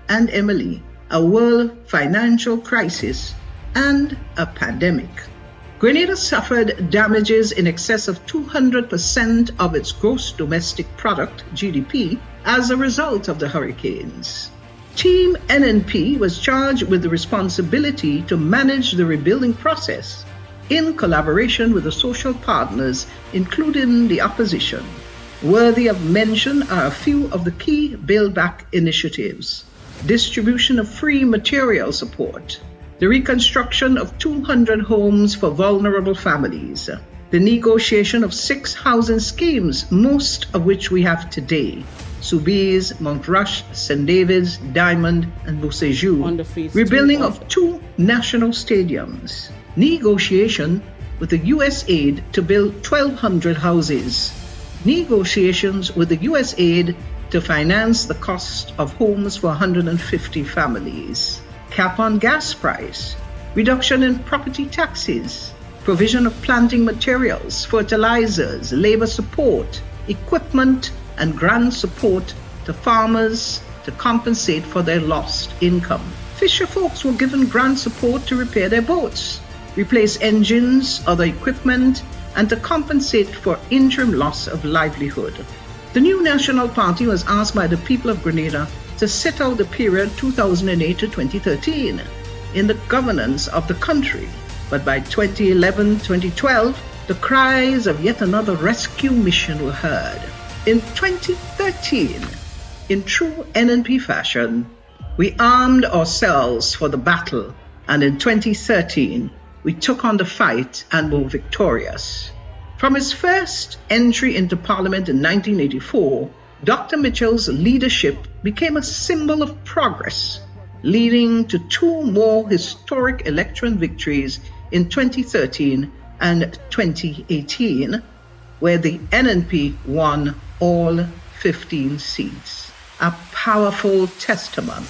and Emily, a world financial crisis, and a pandemic. Grenada suffered damages in excess of 200% of its gross domestic product, GDP, as a result of the hurricanes. Team NNP was charged with the responsibility to manage the rebuilding process in collaboration with the social partners, including the opposition. Worthy of mention are a few of the key Build Back initiatives: distribution of free material support, the reconstruction of 200 homes for vulnerable families, the negotiation of 6 housing schemes, most of which we have today: Soubise, Montrush, St. David's, Diamond, and Beausejour, rebuilding of 2 national stadiums, negotiation with the U.S. aid to build 1,200 houses, negotiations with the U.S. aid to finance the cost of homes for 150 families, cap on gas price, reduction in property taxes, provision of planting materials, fertilizers, labor support, equipment, and grant support to farmers to compensate for their lost income. Fisher folks were given grant support to repair their boats, replace engines, other equipment, and to compensate for interim loss of livelihood. The new National Party was asked by the people of Grenada to sit out the period 2008 to 2013 in the governance of the country. But by 2011-2012, the cries of yet another rescue mission were heard. In 2013, in true NNP fashion, we armed ourselves for the battle, and in 2013, we took on the fight and were victorious. From his first entry into Parliament in 1984, Dr. Mitchell's leadership became a symbol of progress, leading to 2 more historic electoral victories in 2013 and 2018, where the NNP won all 15 seats. A powerful testament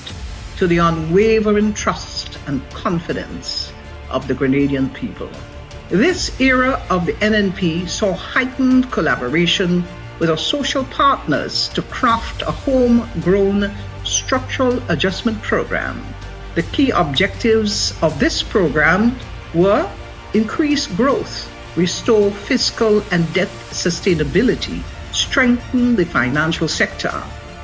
to the unwavering trust and confidence of the Grenadian people. This era of the NNP saw heightened collaboration with our social partners to craft a homegrown structural adjustment program. The key objectives of this program were increase growth, restore fiscal and debt sustainability, strengthen the financial sector,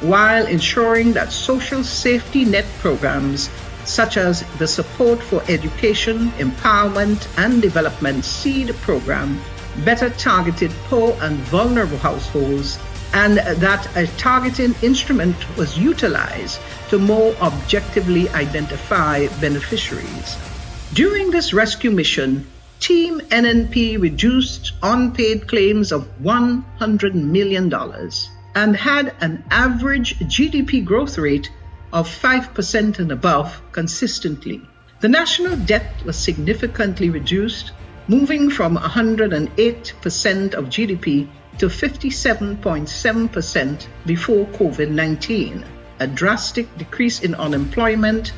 while ensuring that social safety net programs such as the Support for Education, Empowerment and Development SEED program better targeted poor and vulnerable households, and that a targeting instrument was utilized to more objectively identify beneficiaries. During this rescue mission, Team NNP reduced unpaid claims of $100 million and had an average GDP growth rate of 5% and above consistently. The national debt was significantly reduced, moving from 108% of GDP to 57.7% before COVID-19, a drastic decrease in unemployment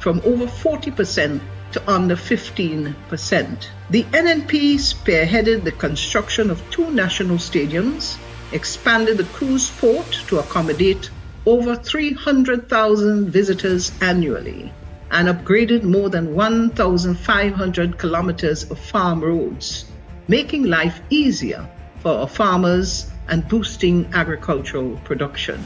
from over 40% to under 15%. The NNP spearheaded the construction of 2 national stadiums, expanded the cruise port to accommodate over 300,000 visitors annually, and upgraded more than 1,500 kilometers of farm roads, making life easier for our farmers and boosting agricultural production.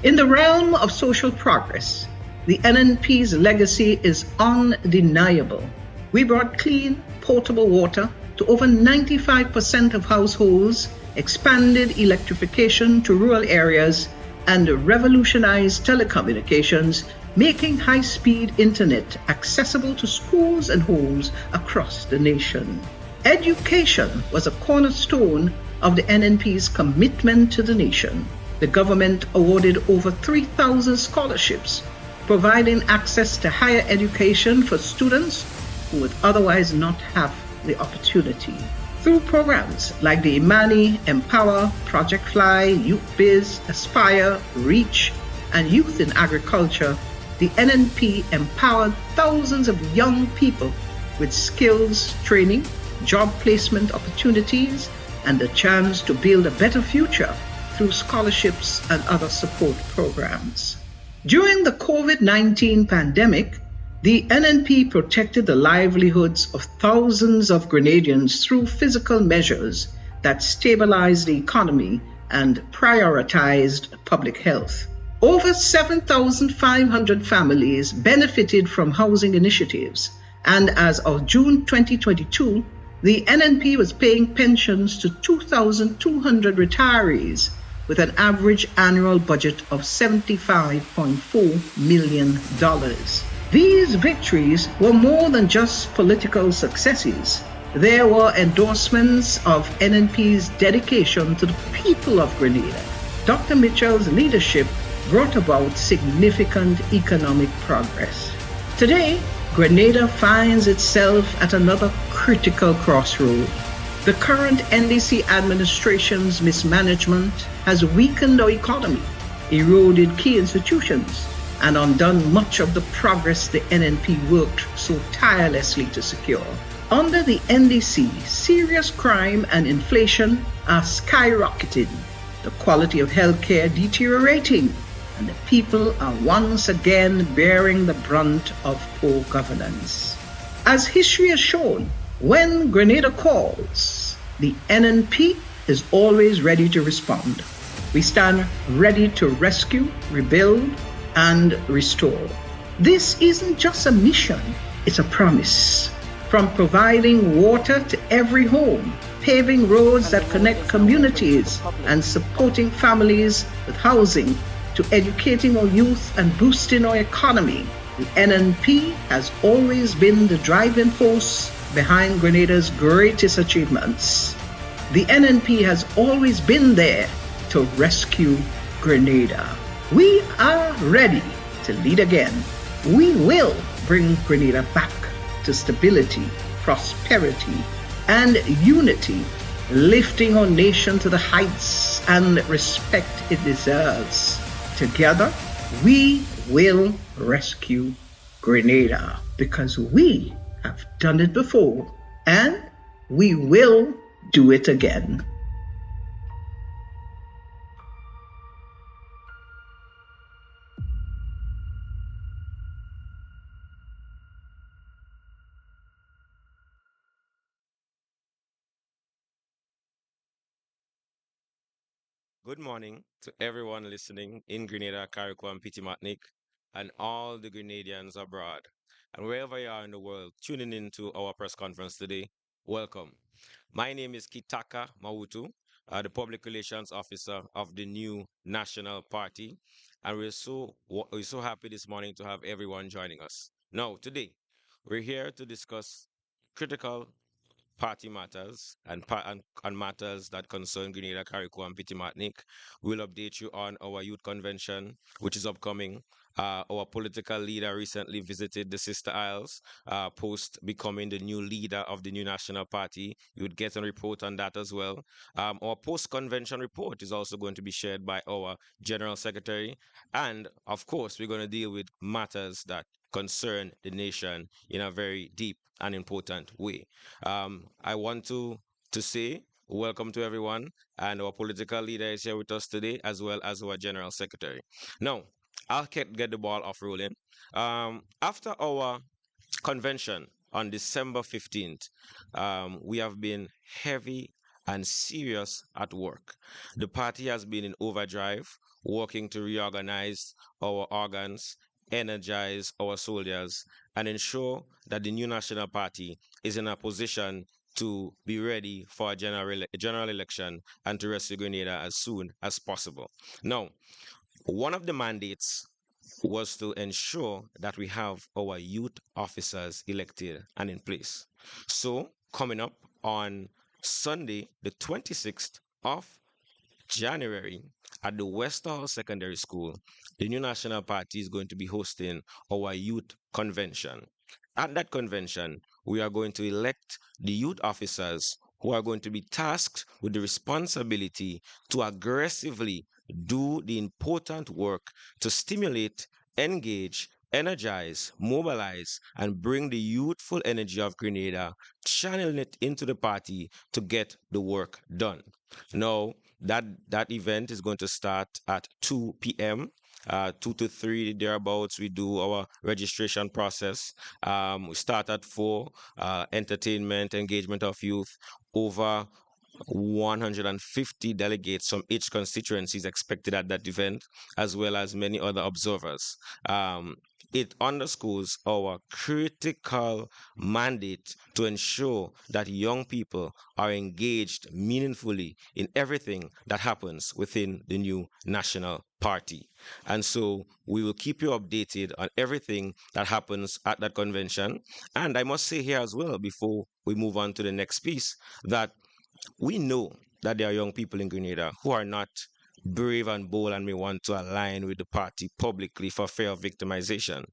In the realm of social progress, the NNP's legacy is undeniable. We brought clean, potable water to over 95% of households, expanded electrification to rural areas, and revolutionized telecommunications, making high-speed internet accessible to schools and homes across the nation. Education was a cornerstone of the NNP's commitment to the nation. The government awarded over 3,000 scholarships, providing access to higher education for students who would otherwise not have the opportunity. Through programs like the Imani, Empower, Project Fly, Youth Biz, Aspire, Reach, and Youth in Agriculture, the NNP empowered thousands of young people with skills training, job placement opportunities, and the chance to build a better future through scholarships and other support programs. During the COVID-19 pandemic, the NNP protected the livelihoods of thousands of Grenadians through physical measures that stabilized the economy and prioritized public health. Over 7,500 families benefited from housing initiatives, and as of June 2022, the NNP was paying pensions to 2,200 retirees with an average annual budget of $75.4 million. These victories were more than just political successes. There were endorsements of NNP's dedication to the people of Grenada. Dr. Mitchell's leadership brought about significant economic progress. Today, Grenada finds itself at another critical crossroad. The current NDC administration's mismanagement has weakened our economy, eroded key institutions, and undone much of the progress the NNP worked so tirelessly to secure. Under the NDC, serious crime and inflation are skyrocketing, the quality of healthcare deteriorating, and the people are once again bearing the brunt of poor governance. As history has shown, when Grenada calls, the NNP is always ready to respond. We stand ready to rescue, rebuild, and restore. This isn't just a mission, it's a promise. From providing water to every home, paving roads that connect communities, and supporting families with housing, to educating our youth and boosting our economy, the NNP has always been the driving force behind Grenada's greatest achievements. The NNP has always been there to rescue Grenada. We are ready to lead again. We will bring Grenada back to stability, prosperity, and unity, lifting our nation to the heights and respect it deserves. Together, we will rescue Grenada because we have done it before and we will do it again. Good morning to everyone listening in Grenada, Carriacou, and Martinique, and all the Grenadians abroad. And wherever you are in the world tuning into our press conference today, welcome. My name is Kitaka Mawutu, the Public Relations Officer of the new National Party, and we're so happy this morning to have everyone joining us. Now, today, we're here to discuss critical party matters and matters that concern Grenada, Carriacou, and Petit Martinique. We'll update you on our youth convention, which is upcoming. Our political leader recently visited the Sister Isles post becoming the new leader of the new National Party. You would get a report on that as well. Our post convention report is also going to be shared by our General Secretary. And of course, we're going to deal with matters that concern the nation in a very deep and important way. I want to say welcome to everyone, and our political leader is here with us today, as well as our general secretary. Now, I'll get the ball off rolling. After our convention on December 15th, we have been heavy and serious at work. The party has been in overdrive, working to reorganize our organs, energize our soldiers, and ensure that the new National Party is in a position to be ready for a general election and to rescue Grenada as soon as possible. Now, one of the mandates was to ensure that we have our youth officers elected and in place. So, coming up on Sunday, the 26th of January, at the Westall Secondary School, the new National Party is going to be hosting our youth convention. At that convention, we are going to elect the youth officers who are going to be tasked with the responsibility to aggressively do the important work to stimulate, engage, energize, mobilize, and bring the youthful energy of Grenada, channeling it into the party to get the work done. Now, that event is going to start at 2 p.m. 2 to 3 thereabouts, we do our registration process. We start at 4, entertainment, engagement of youth, over 150 delegates from each constituency is expected at that event, as well as many other observers. It underscores our critical mandate to ensure that young people are engaged meaningfully in everything that happens within the new national party. And so we will keep you updated on everything that happens at that convention. And I must say here as well, before we move on to the next piece, that we know that there are young people in Grenada who are not brave and bold and may want to align with the party publicly for fear of victimization.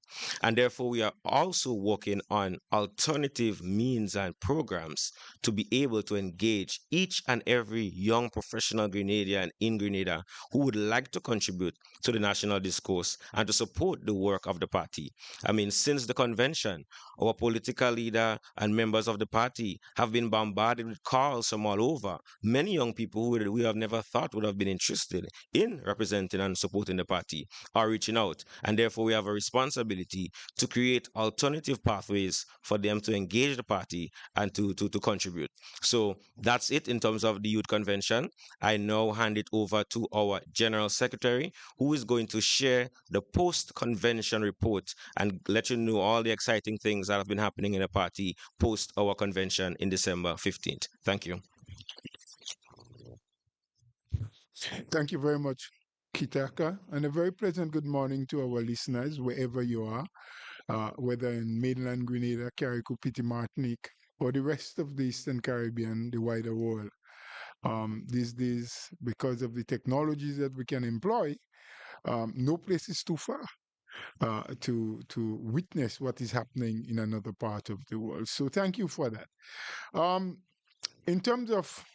And therefore, we are also working on alternative means and programs to be able to engage each and every young professional Grenadian in Grenada who would like to contribute to the national discourse and to support the work of the party. I mean, since the convention, our political leader and members of the party have been bombarded with calls from all over. Many young people who we have never thought would have been interested in representing and supporting the party are reaching out. And therefore, we have a responsibility to create alternative pathways for them to engage the party and to contribute. So that's it in terms of the youth convention. I now hand it over to our general secretary, who is going to share the post convention report and let you know all the exciting things that have been happening in the party post our convention in December 15th. Thank you. Thank you very much, Kitaka, and a very pleasant good morning to our listeners wherever you are, whether in mainland Grenada, Carriacou, Piti, Martinique, or the rest of the Eastern Caribbean, the wider world. These days, because of the technologies that we can employ, no place is too far to witness what is happening in another part of the world. So thank you for that. In terms of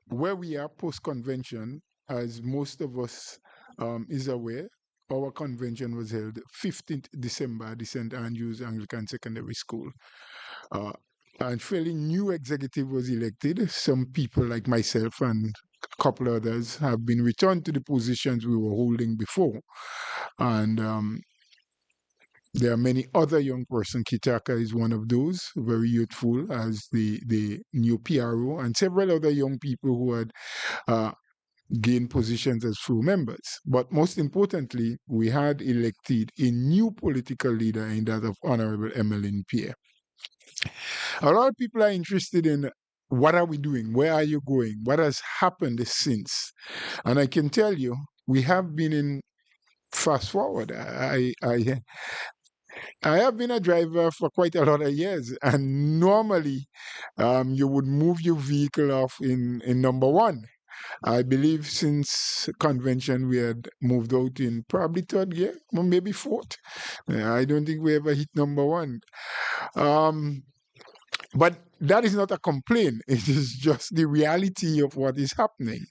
where we are post convention, as most of us is aware, our convention was held 15th December at the St. Andrews Anglican Secondary School. And fairly new executive was elected. Some people like myself and a couple others have been returned to the positions we were holding before. And there are many other young persons. Kitaka is one of those, very youthful as the new PRO, and several other young people who had gained positions as full members. But most importantly, we had elected a new political leader in that of Honorable Emmeline Pierre. A lot of people are interested in what are we doing? Where are you going? What has happened since? And I can tell you, we have been in fast forward. I have been a driver for quite a lot of years, and normally you would move your vehicle off in number one. I believe since convention we had moved out in probably third gear, or maybe fourth. I don't think we ever hit number one. But that is not a complaint. It is just the reality of what is happening.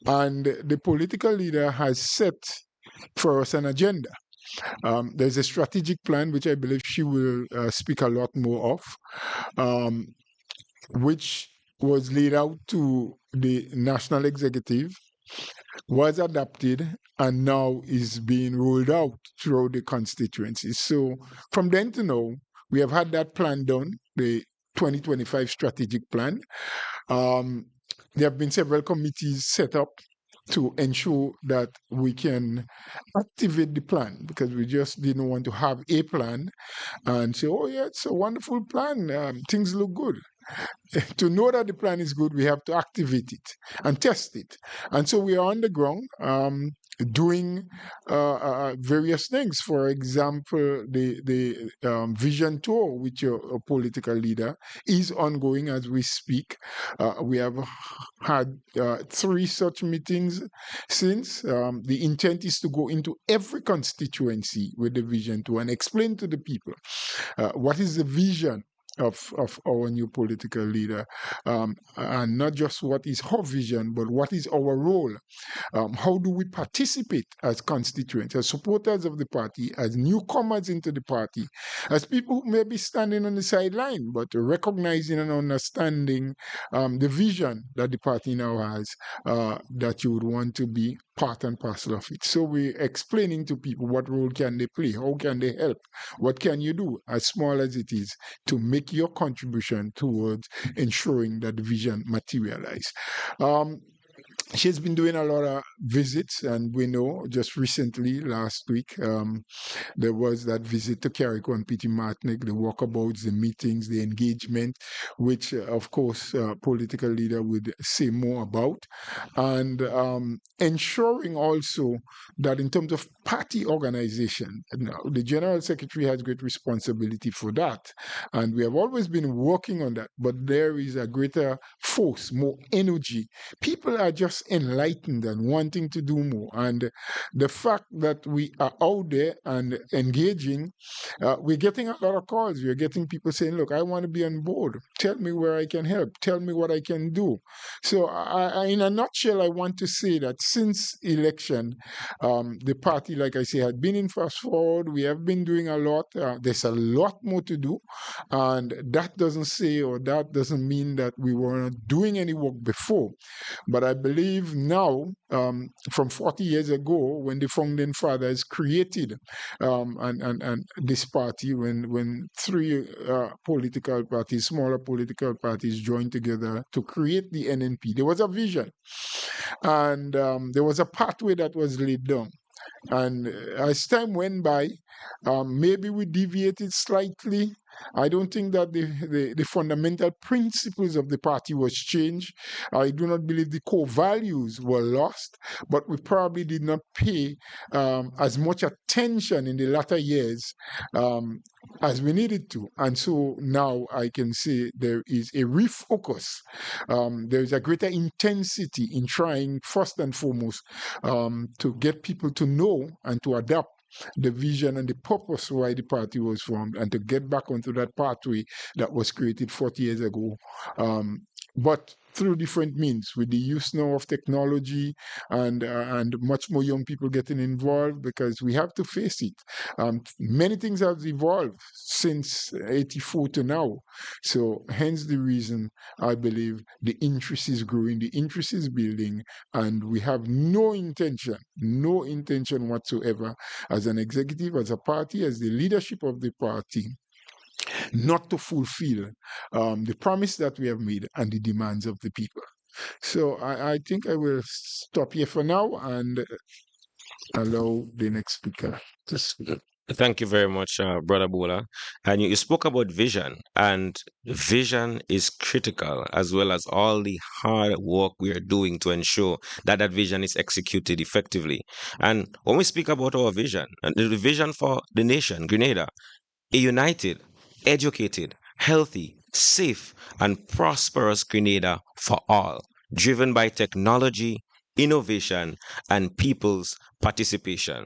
And the political leader has set for us an agenda. There's a strategic plan, which I believe she will speak a lot more of, which was laid out to the national executive, was adopted, and now is being rolled out throughout the constituencies. So from then to now, we have had that plan done, the 2025 strategic plan. There have been several committees set up to ensure that we can activate the plan, because we just didn't want to have a plan and say, oh yeah, it's a wonderful plan, things look good. To know that the plan is good, we have to activate it and test it. And so we are on the ground doing various things. For example, the vision tour, which your political leader is ongoing as we speak. We have had 3 such meetings since. The intent is to go into every constituency with the vision tour and explain to the people what is the vision of our new political leader, and not just what is her vision, but what is our role. How do we participate as constituents, as supporters of the party, as newcomers into the party, as people who may be standing on the sideline, but recognizing and understanding the vision that the party now has, that you would want to be part and parcel of it. So we're explaining to people what role can they play, how can they help, what can you do, as small as it is, to make your contribution towards ensuring that the vision materialize. She's been doing a lot of visits, and we know just recently, last week, there was that visit to Carrico and Petit Martinique, the walkabouts, the meetings, the engagement, which, of course, political leader would say more about, and ensuring also that in terms of party organization, now, the General Secretary has great responsibility for that, and we have always been working on that, but there is a greater force, more energy. People are just enlightened and wanting to do more, and the fact that we are out there and engaging, we're getting a lot of calls. We're getting people saying, look, I want to be on board. Tell me where I can help. Tell me what I can do. So in a nutshell, I want to say that since election, the party, like I say, had been in fast forward. We have been doing a lot. There's a lot more to do. And that doesn't say, or that doesn't mean that we were not doing any work before. But I believe now, from 40 years ago, when the founding fathers created and this party, when three political parties, smaller political parties, joined together to create the NNP, there was a vision, and there was a pathway that was laid down. And as time went by, maybe we deviated slightly. I don't think that the fundamental principles of the party was changed. I do not believe the core values were lost, but we probably did not pay as much attention in the latter years as we needed to. And so now I can say there is a refocus. There is a greater intensity in trying, first and foremost, to get people to know and to adapt the vision and the purpose why the party was formed, and to get back onto that pathway that was created 40 years ago. But through different means, with the use now of technology and much more young people getting involved, because we have to face it. Many things have evolved since 84 to now. So hence the reason I believe the interest is growing, the interest is building, and we have no intention whatsoever as an executive, as a party, as the leadership of the party, not to fulfill the promise that we have made and the demands of the people. So I think I will stop here for now and allow the next speaker to speak. Thank you very much, Brother Bola. And you spoke about vision, and vision is critical, as well as all the hard work we are doing to ensure that that vision is executed effectively. And when we speak about our vision, and the vision for the nation, Grenada, a united, educated, healthy, safe, and prosperous Grenada for all, driven by technology, innovation, and people's participation.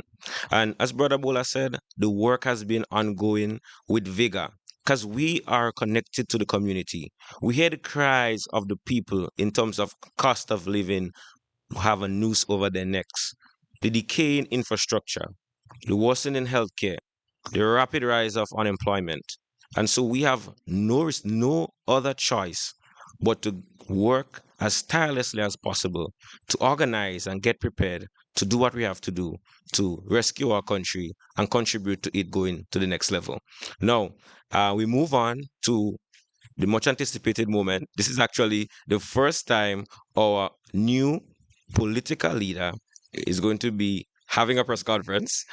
And as Brother Bola said, the work has been ongoing with vigor because we are connected to the community. We hear the cries of the people in terms of cost of living have a noose over their necks, the decaying infrastructure, the worsening healthcare, the rapid rise of unemployment. And so we have no other choice but to work as tirelessly as possible to organize and get prepared to do what we have to do to rescue our country and contribute to it going to the next level. Now, we move on to the much anticipated moment. This is actually the first time our new political leader is going to be having a press conference.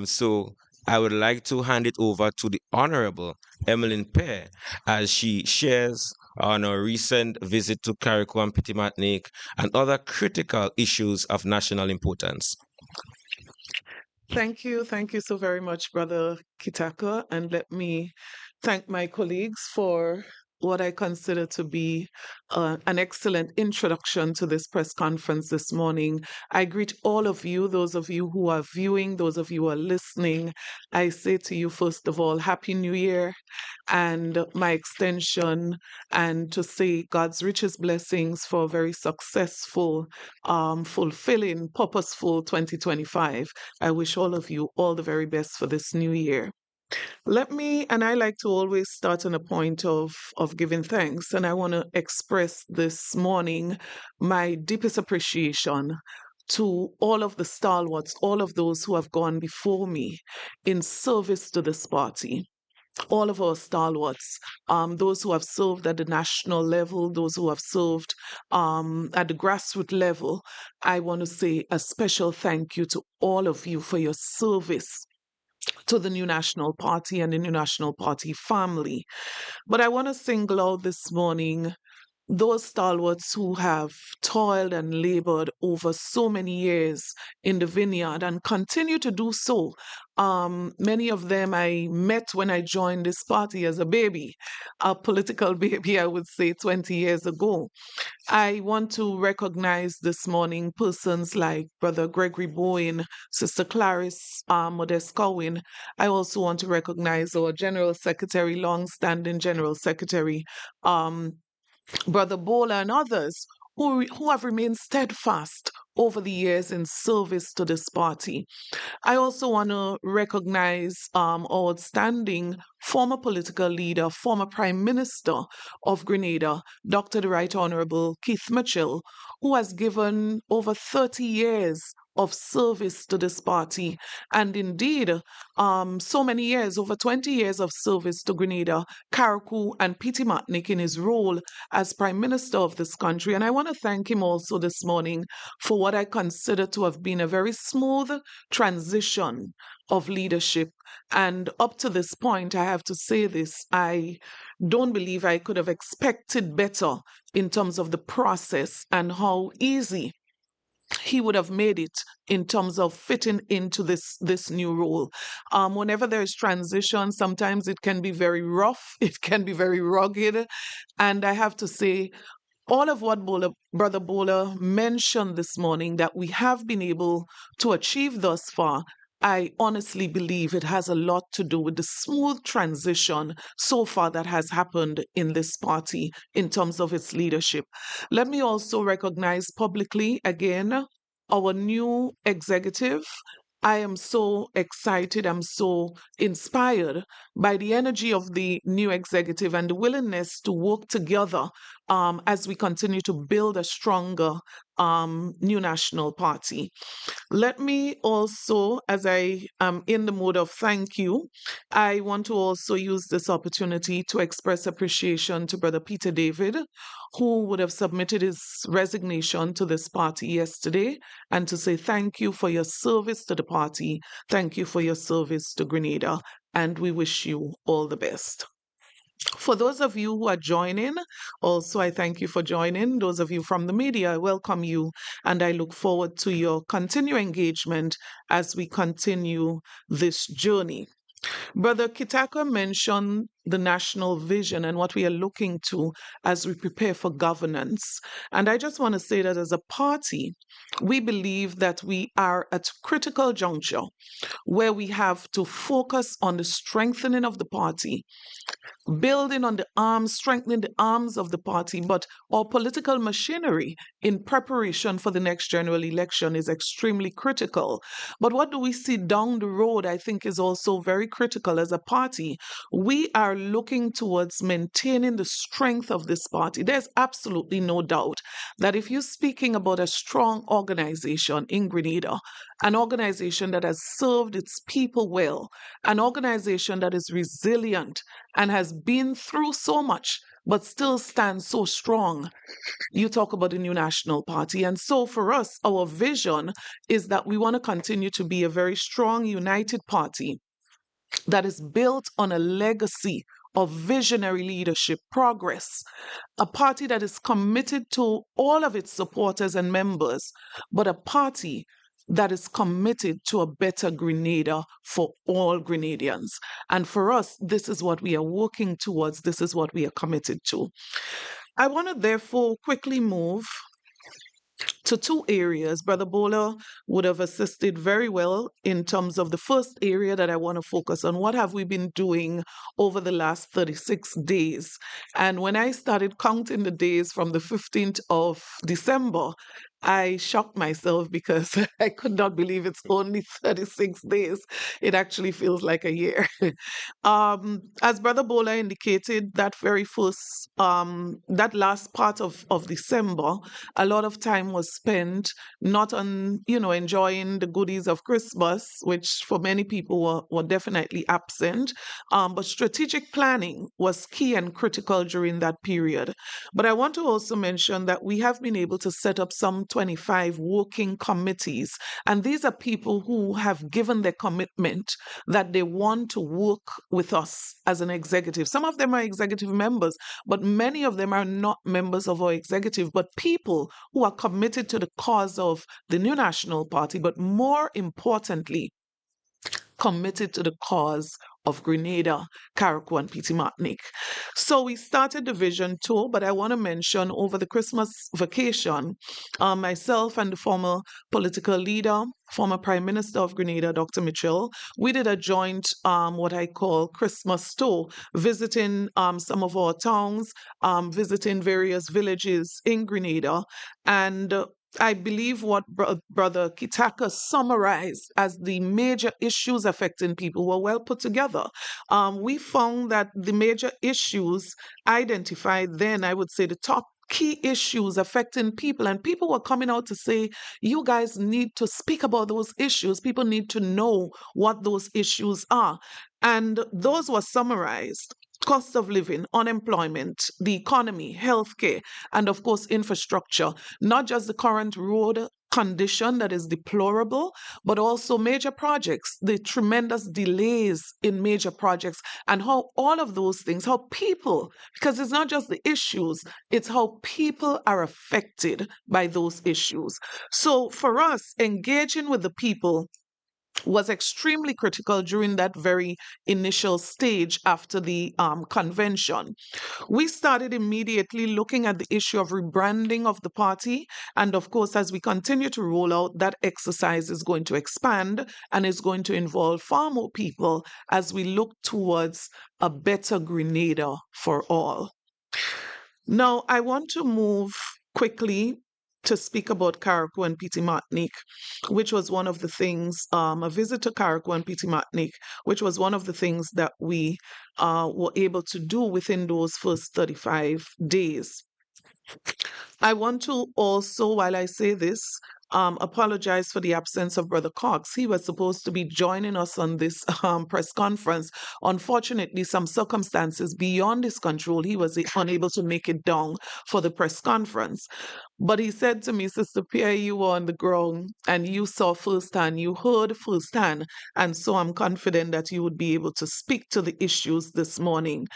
So I would like to hand it over to the Honorable Emmeline Pear as she shares on a recent visit to Carrico and Petit Martinique and other critical issues of national importance. Thank you. Thank you so very much, Brother Kitaka. And let me thank my colleagues for what I consider to be an excellent introduction to this press conference this morning. I greet all of you, those of you who are viewing, those of you who are listening. I say to you, first of all, Happy New Year, and my extension, and to say God's richest blessings for a very successful, fulfilling, purposeful 2025. I wish all of you all the very best for this new year. And I like to always start on a point of giving thanks. And I want to express this morning my deepest appreciation to all of the stalwarts, all of those who have gone before me in service to this party. All of our stalwarts, those who have served at the national level, those who have served at the grassroots level, I want to say a special thank you to all of you for your service to the New National Party and the New National Party family. But I want to single out this morning those stalwarts who have toiled and labored over so many years in the vineyard and continue to do so. Many of them I met when I joined this party as a baby, a political baby, I would say 20 years ago. I want to recognize this morning persons like Brother Gregory Bowen, Sister Clarice Modest Cowen. I also want to recognize our General Secretary, long-standing General Secretary, Brother Bola, and others who have remained steadfast over the years in service to this party. I also want to recognize our outstanding former political leader, former Prime Minister of Grenada, Dr. the Right Honorable Keith Mitchell, who has given over 30 years of service to this party, and indeed, so many years, over 20 years of service to Grenada, Carriacou, and Piti Martinique in his role as Prime Minister of this country. And I want to thank him also this morning for what I consider to have been a very smooth transition of leadership. And up to this point, I have to say this, I don't believe I could have expected better in terms of the process and how easy he would have made it in terms of fitting into this new role. Whenever there is transition, sometimes it can be very rough, it can be very rugged. And I have to say, all of what Brother Bola mentioned this morning that we have been able to achieve thus far, I honestly believe it has a lot to do with the smooth transition so far that has happened in this party in terms of its leadership. Let me also recognize publicly again our new executive. I am so excited, I'm so inspired by the energy of the new executive and the willingness to work together as we continue to build a stronger new national party. Let me also, as I am in the mood of thank you, I want to also use this opportunity to express appreciation to Brother Peter David, who would have submitted his resignation to this party yesterday, and to say thank you for your service to the party. Thank you for your service to Grenada, and we wish you all the best. For those of you who are joining, also I thank you for joining. Those of you from the media, I welcome you, and I look forward to your continued engagement as we continue this journey. Brother Kitaka mentioned the national vision and what we are looking to as we prepare for governance. And I just want to say that as a party, we believe that we are at critical juncture where we have to focus on the strengthening of the party, building on the arms, strengthening the arms of the party, but our political machinery in preparation for the next general election is extremely critical. But what do we see down the road, I think, is also very critical as a party. We are looking towards maintaining the strength of this party. There's absolutely no doubt that if you're speaking about a strong organization in Grenada, an organization that has served its people well, an organization that is resilient and has been through so much but still stands so strong, you talk about the new national party. And so for us, our vision is that we want to continue to be a very strong, united party that is built on a legacy of visionary leadership, progress, a party that is committed to all of its supporters and members, but a party that is committed to a better Grenada for all Grenadians. And for us, this is what we are working towards. This is what we are committed to. I want to therefore quickly move to two areas. Brother Bola would have assisted very well in terms of the first area that I want to focus on. What have we been doing over the last 36 days? And when I started counting the days from the 15th of December, I shocked myself because I could not believe it's only 36 days. It actually feels like a year. As Brother Bola indicated, that very first, that last part of December, a lot of time was spent not on, enjoying the goodies of Christmas, which for many people were definitely absent, but strategic planning was key and critical during that period. But I want to also mention that we have been able to set up some 25 working committees, and these are people who have given their commitment that they want to work with us as an executive. Some of them are executive members, but many of them are not members of our executive, but people who are committed to the cause of the New National Party, but more importantly, committed to the cause of Grenada, Carriacou, and Petite Martinique. So we started the vision tour, but I want to mention over the Christmas vacation, myself and the former political leader, former Prime Minister of Grenada, Dr. Mitchell, we did a joint, what I call Christmas tour, visiting some of our towns, visiting various villages in Grenada, and I believe what Brother Kitaka summarized as the major issues affecting people were well put together. We found that the major issues identified then, I would say the top key issues affecting people, and people were coming out to say, you guys need to speak about those issues. People need to know what those issues are. And those were summarized: cost of living, unemployment, the economy, healthcare, and of course, infrastructure. Not just the current road condition that is deplorable, but also major projects, the tremendous delays in major projects, and how all of those things, how people, because it's not just the issues, it's how people are affected by those issues. So for us, engaging with the people was extremely critical during that very initial stage after the convention. We started immediately looking at the issue of rebranding of the party. And of course, as we continue to roll out, that exercise is going to expand and is going to involve far more people as we look towards a better Grenada for all. Now, I want to move quickly to speak about Carriacou and Petite Martinique, which was one of the things, a visit to Carriacou and Petite Martinique, which was one of the things that we were able to do within those first 35 days. I want to also, while I say this, apologize for the absence of Brother Cox. He was supposed to be joining us on this press conference. Unfortunately, some circumstances beyond his control, he was unable to make it down for the press conference. But he said to me, Sister Pierre, you were on the ground and you saw firsthand, you heard firsthand. And so I'm confident that you would be able to speak to the issues this morning.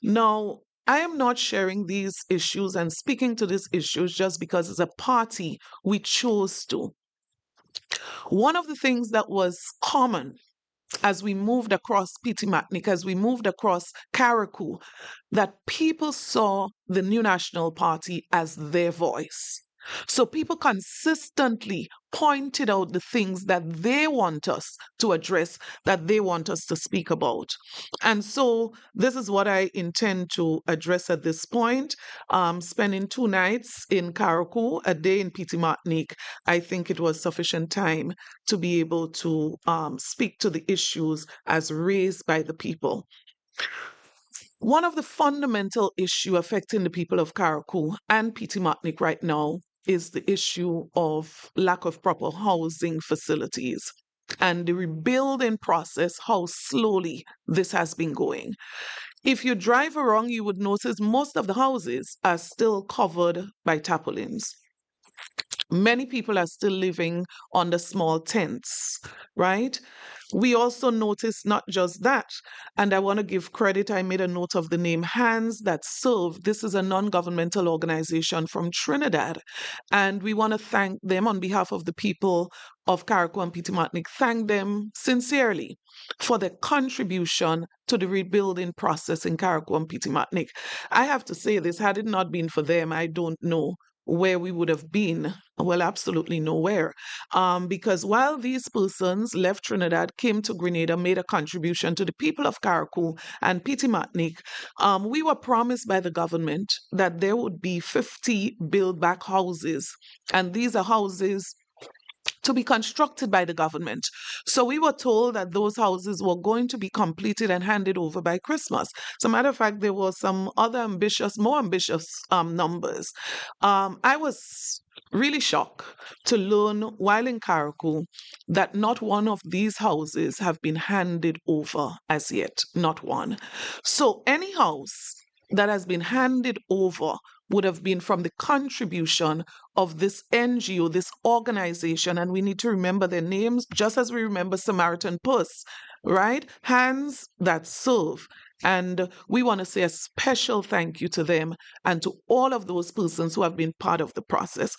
Now, I am not sharing these issues and speaking to these issues just because as a party we chose to. One of the things that was common as we moved across Petite Martinique, as we moved across Carriacou, that people saw the New National Party as their voice. So people consistently pointed out the things that they want us to address, that they want us to speak about. And so this is what I intend to address at this point. Spending 2 nights in Carriacou, a day in Petite Martinique, I think it was sufficient time to be able to speak to the issues as raised by the people. One of the fundamental issues affecting the people of Carriacou and Petite Martinique right now is the issue of lack of proper housing facilities and the rebuilding process, how slowly this has been going. If you drive around, you would notice most of the houses are still covered by tarpaulins. Many people are still living under small tents, right? We also noticed not just that, and I want to give credit, I made a note of the name Hands That Serve. This is a non-governmental organization from Trinidad, and we want to thank them on behalf of the people of Carriacou and Petit Martinique, thank them sincerely for their contribution to the rebuilding process in Carriacou and Petit Martinique. I have to say this, had it not been for them, I don't know where we would have been. Well, absolutely nowhere. Because while these persons left Trinidad, came to Grenada, made a contribution to the people of Carriacou and Petit Martinique, we were promised by the government that there would be 50 build-back houses. And these are houses to be constructed by the government. So we were told that those houses were going to be completed and handed over by Christmas. As a matter of fact, there were some other more ambitious numbers. I was really shocked to learn while in Carriacou that not one of these houses have been handed over as yet, not one. So any house that has been handed over would have been from the contribution of this NGO, this organization, and we need to remember their names just as we remember Samaritan Purse, right? Hands That Serve. And we want to say a special thank you to them and to all of those persons who have been part of the process.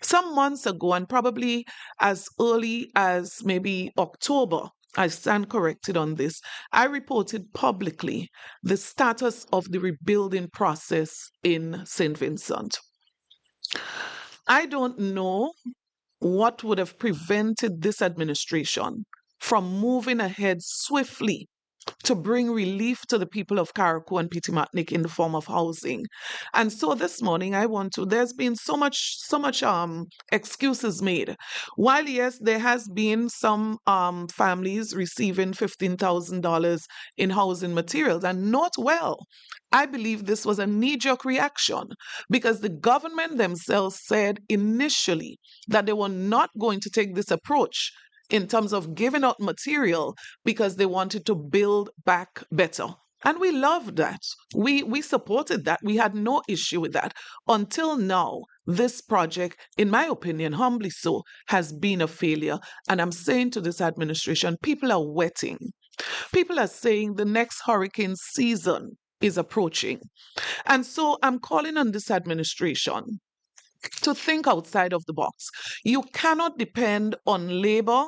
Some months ago, and probably as early as maybe October, I stand corrected on this, I reported publicly the status of the rebuilding process in St. Vincent. I don't know what would have prevented this administration from moving ahead swiftly to bring relief to the people of Carriacou and Petit Martinique in the form of housing. And so this morning there's been so much excuses made. While yes, there has been some families receiving $15,000 in housing materials, and not well. I believe this was a knee-jerk reaction because the government themselves said initially that they were not going to take this approach in terms of giving out material because they wanted to build back better. And we loved that. We supported that. We had no issue with that. Until now, this project, in my opinion, humbly so, has been a failure. And I'm saying to this administration, people are wetting. People are saying the next hurricane season is approaching. And so I'm calling on this administration to think outside of the box. You cannot depend on labor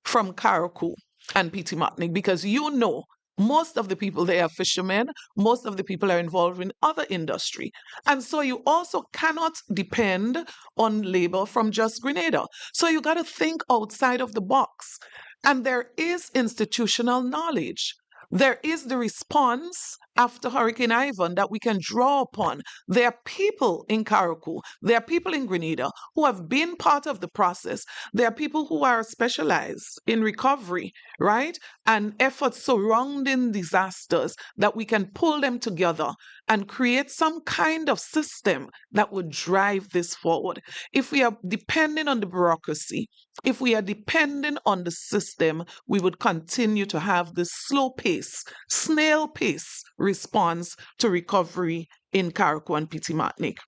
from Carriacou and Petit Martinique because you know most of the people there are fishermen, most of the people are involved in other industry. And so you also cannot depend on labor from just Grenada. So you got to think outside of the box. And there is institutional knowledge. There is the response after Hurricane Ivan that we can draw upon. There are people in Carriacou, there are people in Grenada who have been part of the process. There are people who are specialized in recovery, right? And efforts surrounding disasters that we can pull them together and create some kind of system that would drive this forward. If we are depending on the bureaucracy, if we are dependent on the system, we would continue to have this slow pace, snail pace response to recovery in Carriacou and Petit Martinique.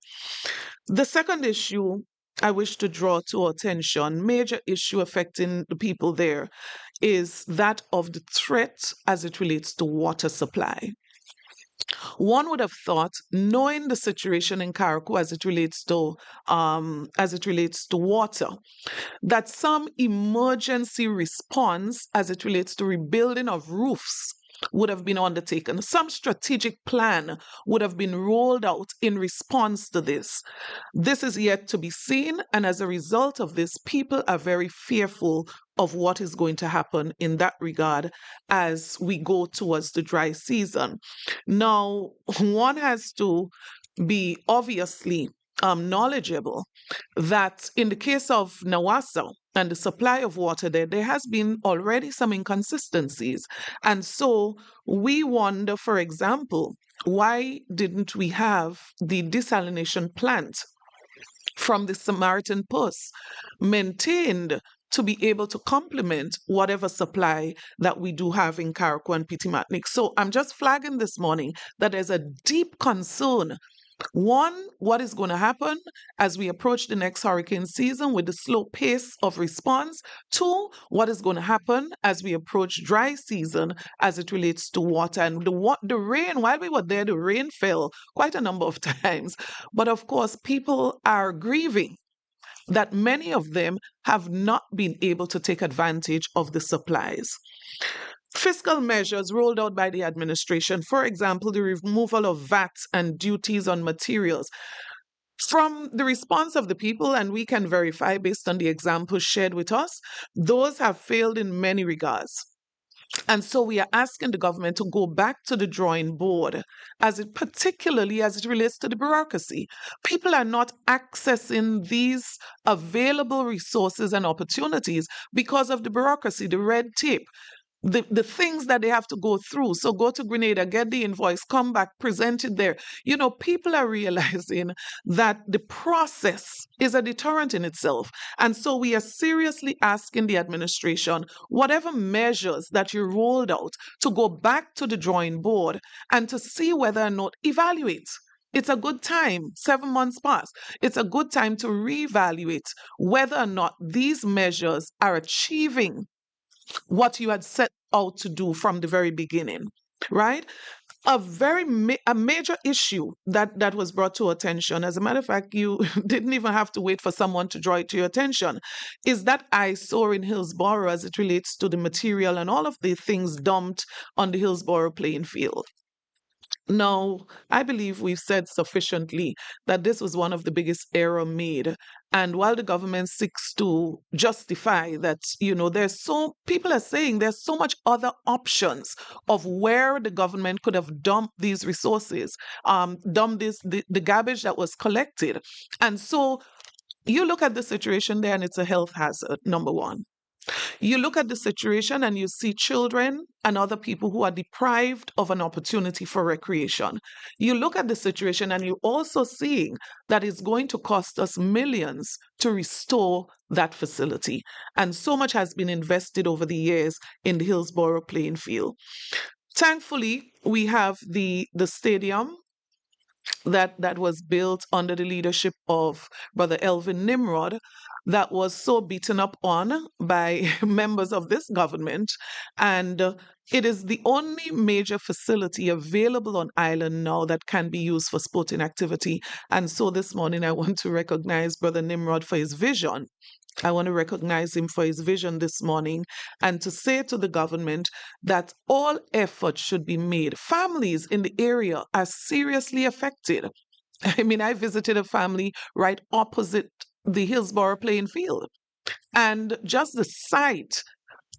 The second issue I wish to draw to attention, major issue affecting the people there, is that of the threat as it relates to water supply. One would have thought, knowing the situation in Carriacou as it relates to water, that some emergency response as it relates to rebuilding of roofs would have been undertaken. Some strategic plan would have been rolled out in response to this. This is yet to be seen, and as a result of this, people are very fearful of what is going to happen in that regard as we go towards the dry season. Now, one has to be obviously knowledgeable that in the case of Nawasa and the supply of water there has been already some inconsistencies. And so we wonder, for example, why didn't we have the desalination plant from the Samaritan Purse maintained to be able to complement whatever supply that we do have in Carriacou and Petit Martinique. So I'm just flagging this morning that there's a deep concern One, what is going to happen as we approach the next hurricane season with the slow pace of response? Two, what is going to happen as we approach dry season as it relates to water? And the rain, while we were there, the rain fell quite a number of times. But of course, people are grieving that many of them have not been able to take advantage of the supplies. Fiscal measures rolled out by the administration, for example, the removal of VATs and duties on materials. From the response of the people, and we can verify based on the examples shared with us, those have failed in many regards. And so we are asking the government to go back to the drawing board, particularly as it relates to the bureaucracy. People are not accessing these available resources and opportunities because of the bureaucracy, the red tape. The things that they have to go through. So go to Grenada, get the invoice, come back, present it there. People are realizing that the process is a deterrent in itself. And so we are seriously asking the administration, whatever measures that you rolled out, to go back to the drawing board and to see whether or not evaluate. It's a good time, 7 months past. It's a good time to reevaluate whether or not these measures are achieving what you had set out to do from the very beginning, right? A major issue that was brought to attention, as a matter of fact, you didn't even have to wait for someone to draw it to your attention, is that eyesore in Hillsborough as it relates to the material and all of the things dumped on the Hillsborough playing field. Now, I believe we've said sufficiently that this was one of the biggest error made. And while the government seeks to justify that, people are saying there's so much other options of where the government could have dumped these resources, dumped the garbage that was collected. And so you look at the situation there and it's a health hazard, number one. You look at the situation and you see children and other people who are deprived of an opportunity for recreation. You look at the situation and you're also seeing that it's going to cost us millions to restore that facility. And so much has been invested over the years in the Hillsborough playing field. Thankfully, we have the stadium that was built under the leadership of Brother Elvin Nimrod, that was so beaten up on by members of this government. And it is the only major facility available on island now that can be used for sporting activity. And so this morning, I want to recognize Brother Nimrod for his vision. I want to recognize him for his vision this morning and to say to the government that all efforts should be made. Families in the area are seriously affected. I mean, I visited a family right opposite the Hillsborough playing field. And just the sight,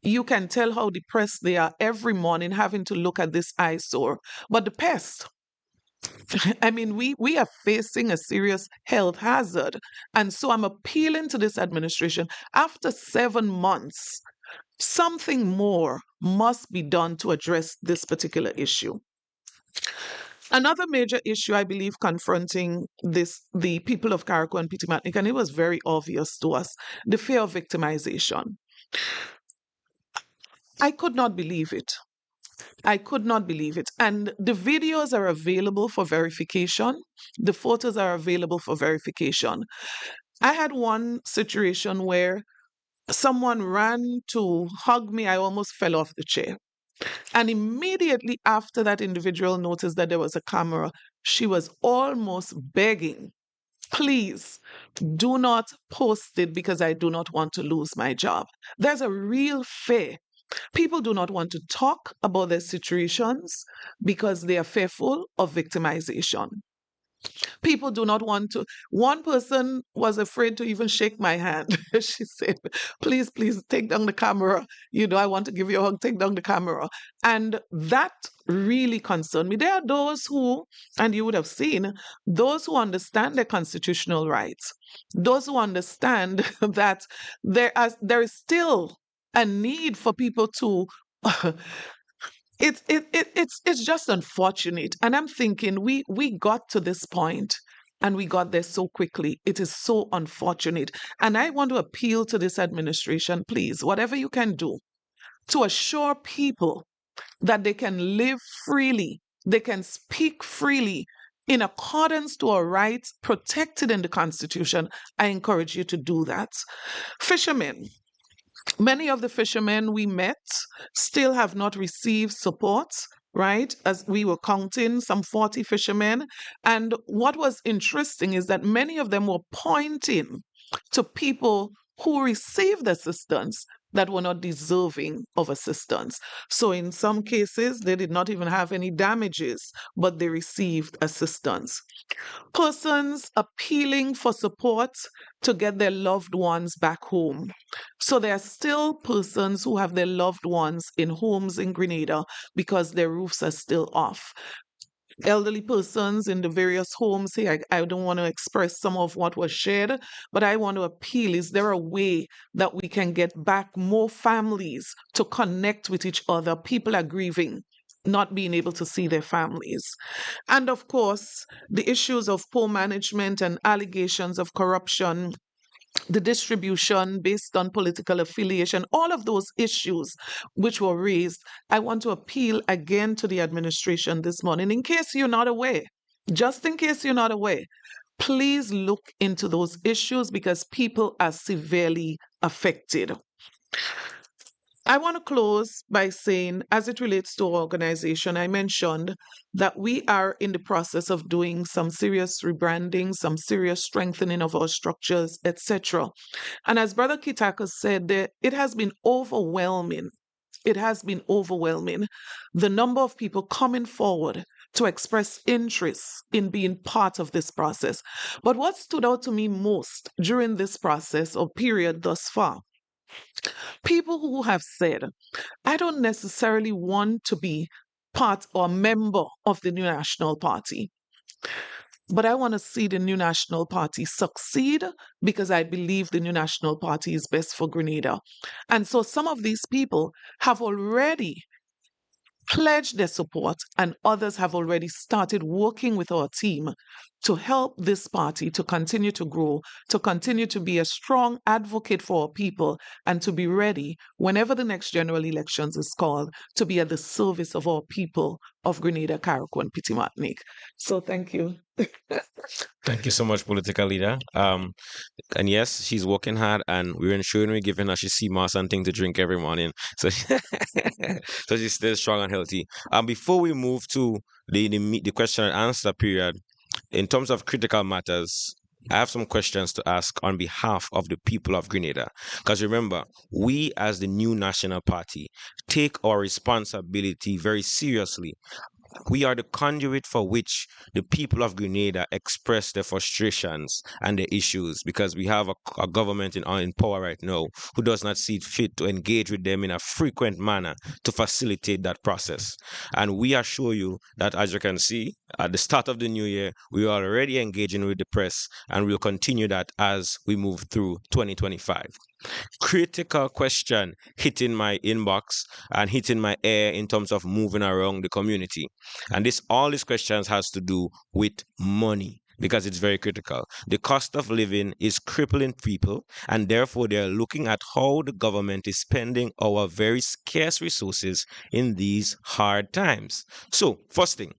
you can tell how depressed they are every morning having to look at this eyesore. But the pest, I mean, we are facing a serious health hazard. And so I'm appealing to this administration. After 7 months, something more must be done to address this particular issue. Another major issue, I believe, confronting the people of Carriacou and Petit-Martinique, and it was very obvious to us, the fear of victimization. I could not believe it. I could not believe it. And the videos are available for verification. The photos are available for verification. I had one situation where someone ran to hug me. I almost fell off the chair. And immediately after that individual noticed that there was a camera, she was almost begging, please do not post it because I do not want to lose my job. There's a real fear. People do not want to talk about their situations because they are fearful of victimization. People do not want to. One person was afraid to even shake my hand. She said, please, please take down the camera. I want to give you a hug, take down the camera. And that really concerned me. There are those who, and you would have seen, those who understand their constitutional rights, those who understand that there is still a need for people to it's just unfortunate. And I'm thinking we got to this point and we got there so quickly. It is so unfortunate. And I want to appeal to this administration, please, whatever you can do to assure people that they can live freely, they can speak freely in accordance to our rights protected in the Constitution, I encourage you to do that. Fishermen. Many of the fishermen we met still have not received support, right? As we were counting, some 40 fishermen. And what was interesting is that many of them were pointing to people who received assistance that were not deserving of assistance. So in some cases, they did not even have any damages, but they received assistance. Persons appealing for support to get their loved ones back home. So there are still persons who have their loved ones in homes in Grenada because their roofs are still off. Elderly persons in the various homes here, I don't want to express some of what was shared, but I want to appeal. Is there a way that we can get back more families to connect with each other? People are grieving, not being able to see their families. And of course, the issues of poor management and allegations of corruption, the distribution based on political affiliation, all of those issues which were raised, I want to appeal again to the administration this morning, in case you're not aware, just in case you're not aware, please look into those issues because people are severely affected. I want to close by saying, as it relates to our organization, I mentioned that we are in the process of doing some serious rebranding, some serious strengthening of our structures, etc. And as Brother Kitaka said, it has been overwhelming. It has been overwhelming. The number of people coming forward to express interest in being part of this process. But what stood out to me most during this process or period thus far, people who have said, I don't necessarily want to be part or member of the New National Party, but I want to see the New National Party succeed because I believe the New National Party is best for Grenada. And so some of these people have already pledged their support, and others have already started working with our team to help this party to continue to grow, to continue to be a strong advocate for our people, and to be ready whenever the next general elections is called to be at the service of our people of Grenada, Carriacou, and Petit Martinique. So thank you. Thank you so much, political leader. And yes, she's working hard, and we're ensuring we're giving her she sea moss and thing to drink every morning. So, so she's still strong and healthy. Before we move to the question and answer period, in terms of critical matters, I have some questions to ask on behalf of the people of Grenada. Because remember, we as the new national party take our responsibility very seriously. We are the conduit for which the people of Grenada express their frustrations and their issues, because we have a government in power right now who does not see it fit to engage with them in a frequent manner to facilitate that process. And we assure you that, as you can see, at the start of the new year, we are already engaging with the press, and we'll continue that as we move through 2025. Critical question hitting my inbox and hitting my ear in terms of moving around the community. And all these questions has to do with money, because it's very critical. The cost of living is crippling people, and therefore they're looking at how the government is spending our very scarce resources in these hard times. So, first thing,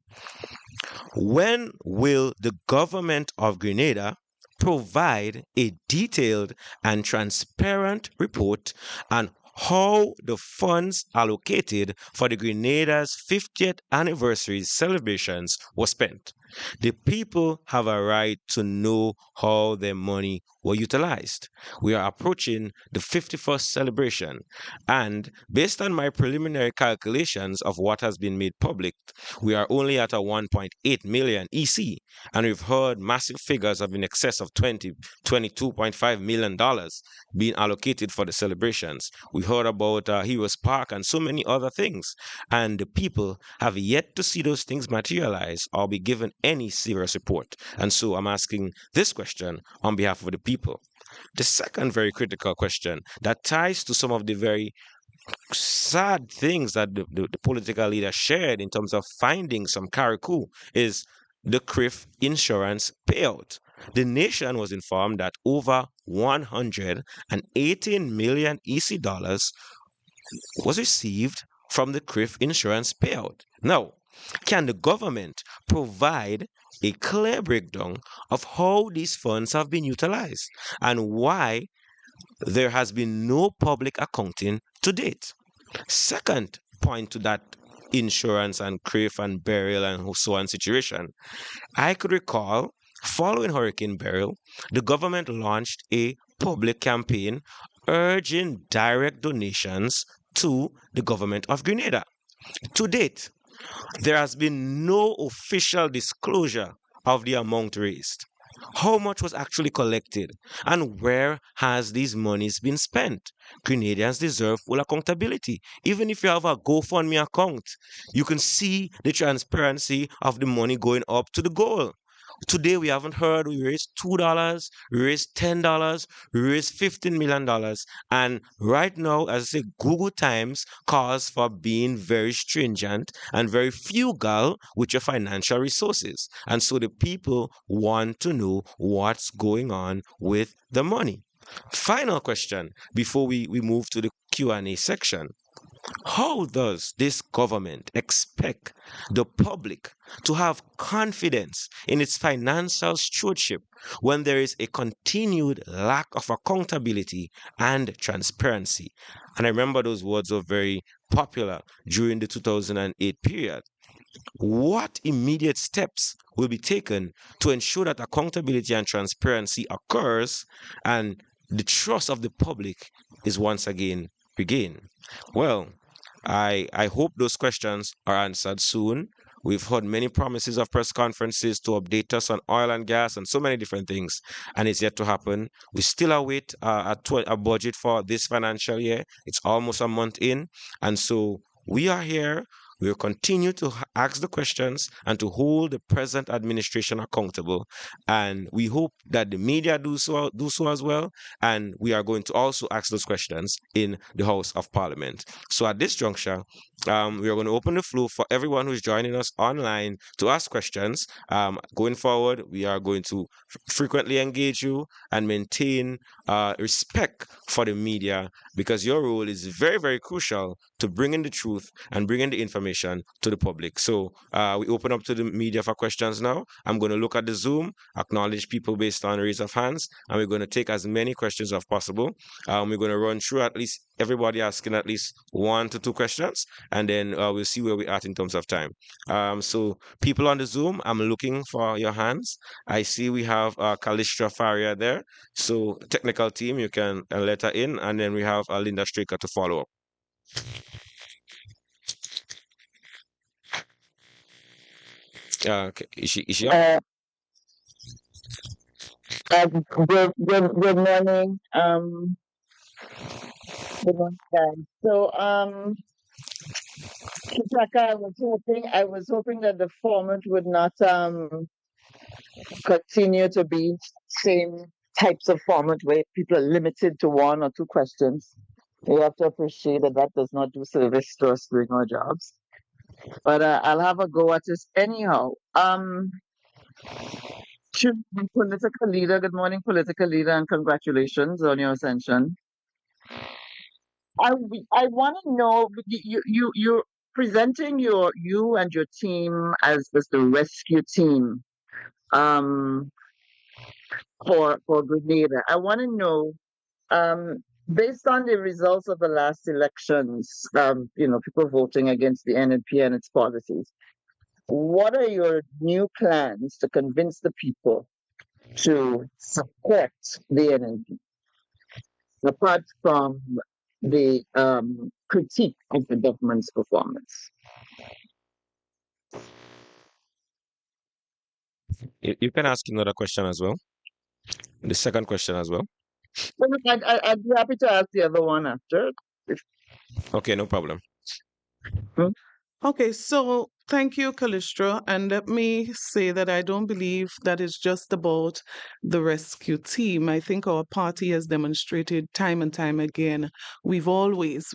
when will the government of Grenada provide a detailed and transparent report on how the funds allocated for the Grenada's 50th anniversary celebrations were spent? The people have a right to know how their money were utilized. We are approaching the 51st celebration, and based on my preliminary calculations of what has been made public, we are only at a 1.8 million EC, and we've heard massive figures of in excess of $22.5 million being allocated for the celebrations. We heard about Heroes Park and so many other things, and the people have yet to see those things materialize or be given any serious support. And so I'm asking this question on behalf of the people. The second very critical question that ties to some of the very sad things that the political leader shared in terms of findings from Carriacou is the CRIF insurance payout. The nation was informed that over 118 million EC dollars was received from the CRIF insurance payout. Now, Can the government provide a clear breakdown of how these funds have been utilized and why there has been no public accounting to date? Second point to that insurance and grief and burial and so on situation, I could recall following Hurricane Beryl, the government launched a public campaign urging direct donations to the government of Grenada. To date, there has been no official disclosure of the amount raised. How much was actually collected and where has these monies been spent? Grenadians deserve full accountability. Even if you have a GoFundMe account, you can see the transparency of the money going up to the goal. Today we haven't heard we raised $2, we raised $10, we raised $15 million. And right now, as I say, Google Times calls for being very stringent and very frugal with your financial resources. And so the people want to know what's going on with the money. Final question before we move to the Q&A section. How does this government expect the public to have confidence in its financial stewardship when there is a continued lack of accountability and transparency? And I remember those words were very popular during the 2008 period. What immediate steps will be taken to ensure that accountability and transparency occurs and the trust of the public is once again regained? Well, I hope those questions are answered soon. We've heard many promises of press conferences to update us on oil and gas and so many different things, and it's yet to happen. We still await a budget for this financial year. It's almost a month in, and so we are here. We will continue to ask the questions and to hold the present administration accountable. And we hope that the media do so as well. And we are going to also ask those questions in the House of Parliament. So at this juncture, we are going to open the floor for everyone who's joining us online to ask questions. Going forward, we are going to frequently engage you and maintain respect for the media, because your role is very, very crucial to bring in the truth and bring in the information to the public. So we open up to the media for questions now. I'm going to look at the Zoom, acknowledge people based on raise of hands, and we're going to take as many questions as possible. We're going to run through at least everybody asking at least 1 to 2 questions, and then we'll see where we're at in terms of time. So people on the Zoom, I'm looking for your hands. I see we have Kalistra Faria there. So technical team, you can let her in, and then we have Linda Straker to follow up. Okay. Is she up? Good morning. Good morning, guys. So, Kitaka, I was hoping that the format would not continue to be same types of format where people are limited to 1 or 2 questions. You have to appreciate that that does not do service to us doing our jobs. But I'll have a go at this anyhow. Political leader, good morning, political leader, and congratulations on your ascension. I want to know, you're presenting you and your team as the rescue team for Grenada. I want to know, based on the results of the last elections, people voting against the NNP and its policies, what are your new plans to convince the people to support the NNP, apart from the critique of the government's performance? You can ask another question as well. The second question as well. Well, I'd be happy to ask the other one after. Okay, no problem. Okay, so thank you, Kalistra. And let me say that I don't believe that it's just about the rescue team. I think our party has demonstrated time and time again, we've always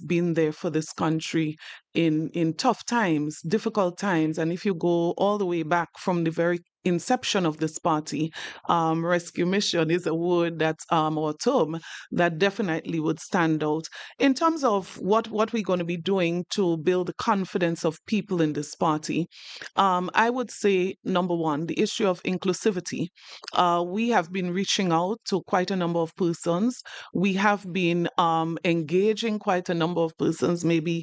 been there for this country in tough times, difficult times. And if you go all the way back from the very inception of this party, rescue mission is a word that or term that definitely would stand out. In terms of what we're going to be doing to build the confidence of people in this party, I would say, number one, the issue of inclusivity. We have been reaching out to quite a number of persons. We have been engaging quite a number of persons, maybe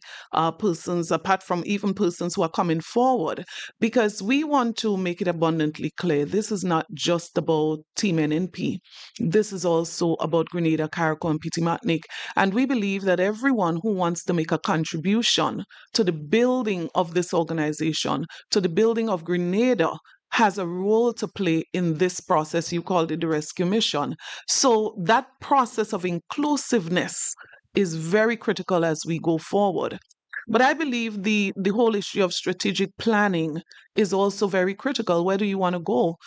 persons, apart from even persons who are coming forward, because we want to make it abundantly clear this is not just about Team NNP. This is also about Grenada, Carriacou, and Petit Martinique. And we believe that everyone who wants to make a contribution to the building of this organization, to the building of Grenada, has a role to play in this process. You called it the rescue mission. So that process of inclusiveness is very critical as we go forward. But I believe the whole issue of strategic planning is also very critical. Where do you want to go?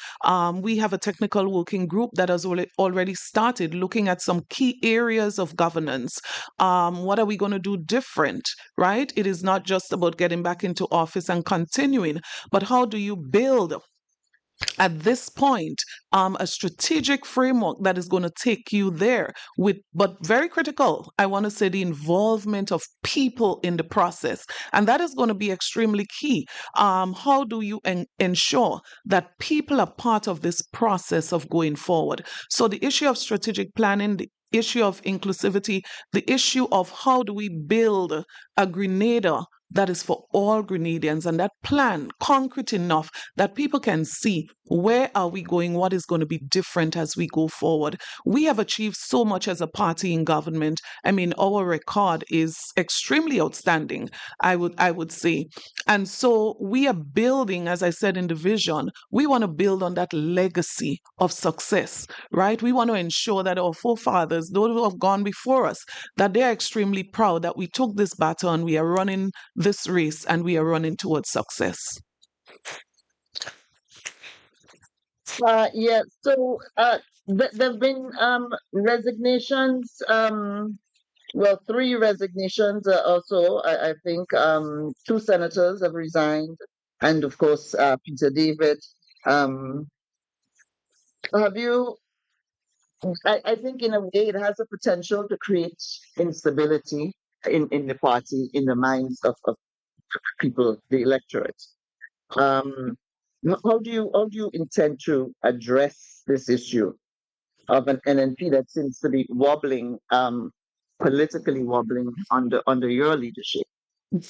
We have a technical working group that has already started looking at some key areas of governance. What are we going to do different, right? It is not just about getting back into office and continuing, but how do you build at this point a strategic framework that is going to take you there with, but very critical, I want to say, the involvement of people in the process, and that is going to be extremely key. How do you ensure that people are part of this process of going forward? So the issue of strategic planning, the issue of inclusivity, the issue of how do we build a Grenada that is for all Grenadians, and that plan concrete enough that people can see where are we going, what is going to be different as we go forward. We have achieved so much as a party in government. I mean, our record is extremely outstanding, I would say. And so we are building, as I said in the vision, we want to build on that legacy of success, right? We want to ensure that our forefathers, those who have gone before us, that they're extremely proud that we took this battle and we are running this race and we are running towards success. Yeah, so there have been resignations, well, three resignations also. I think two senators have resigned, and of course, Peter David. Um, have you, I think in a way it has the potential to create instability in the party, in the minds of people, the electorate. Um, how do you intend to address this issue of an NNP that seems to be wobbling, politically wobbling under your leadership?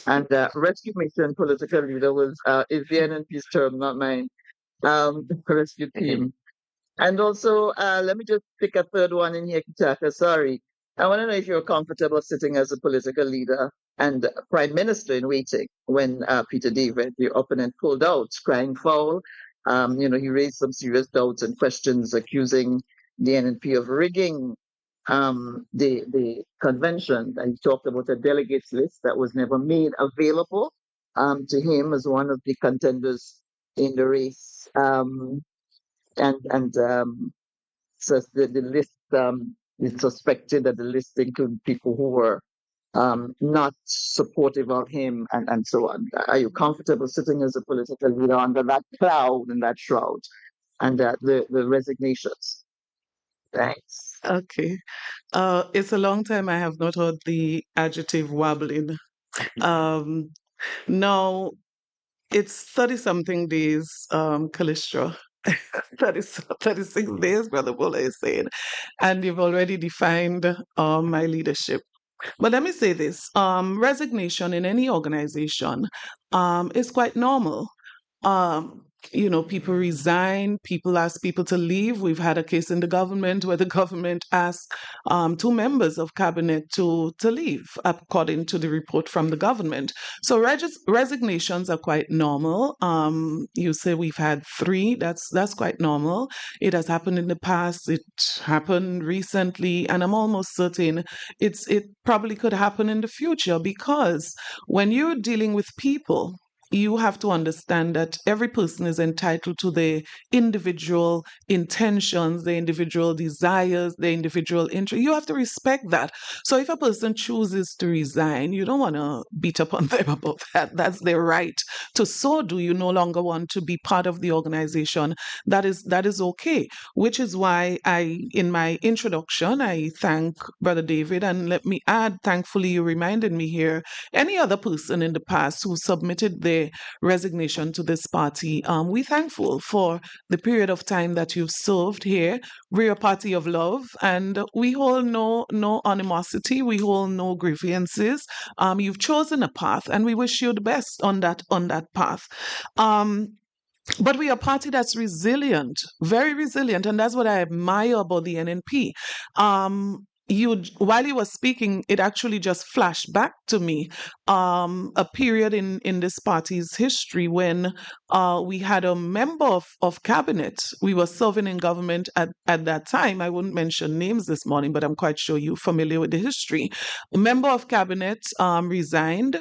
And rescue mission political leader was is the NNP's term, not mine. Rescue team. And also, let me just pick a third one in here, Kitaka. Sorry. I want to know if you're comfortable sitting as a political leader and prime minister in waiting when Peter David, your opponent, pulled out, crying foul. He raised some serious doubts and questions, accusing the NNP of rigging the convention. And he talked about a delegates list that was never made available to him as one of the contenders in the race. And so the list is suspected that the list include people who were not supportive of him and so on. Are you comfortable sitting as a political leader under that cloud and that shroud and the resignations? Thanks. Okay. It's a long time I have not heard the adjective wobbling. Um, Now, it's 30 something days, Callistra. 36 days, Brother Bola is saying. And you've already defined my leadership. But let me say this, resignation in any organization is quite normal. Um, people resign, people ask people to leave. We've had a case in the government where the government asked two members of cabinet to leave, according to the report from the government. So resignations are quite normal. You say we've had three. That's quite normal. It has happened in the past. It happened recently, and I'm almost certain it probably could happen in the future, because when you're dealing with people, you have to understand that every person is entitled to their individual intentions, their individual desires, their individual interest. You have to respect that. So if a person chooses to resign, you don't want to beat up on them about that. That's their right to so do. You no longer want to be part of the organization. That is okay. Which is why in my introduction, I thank Brother David, and let me add, thankfully you reminded me here, any other person in the past who submitted their resignation to this party, we're thankful for the period of time that you've served here. We're a party of love, and we hold no animosity. We hold no grievances. You've chosen a path, and we wish you the best on that path. But we are a party that's resilient, very resilient, and that's what I admire about the NNP. While you were speaking, it actually just flashed back to me a period in this party's history when we had a member of cabinet. We were serving in government at that time. I wouldn't mention names this morning, but I'm quite sure you're familiar with the history. A member of cabinet resigned,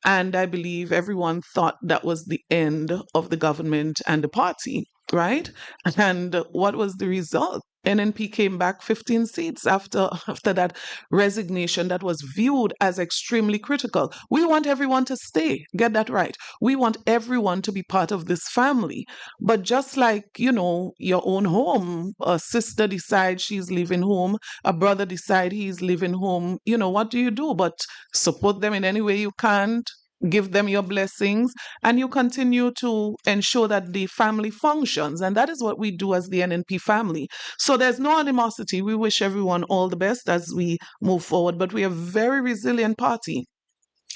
and I believe everyone thought that was the end of the government and the party, right? And what was the result? NNP came back 15 seats after that resignation that was viewed as extremely critical. We want everyone to stay. Get that right. We want everyone to be part of this family. But just like, your own home, a sister decides she's leaving home, a brother decides he's leaving home, what do you do but support them in any way you can, give them your blessings, and you continue to ensure that the family functions. And that is what we do as the NNP family. So there's no animosity. We wish everyone all the best as we move forward, but we are a very resilient party.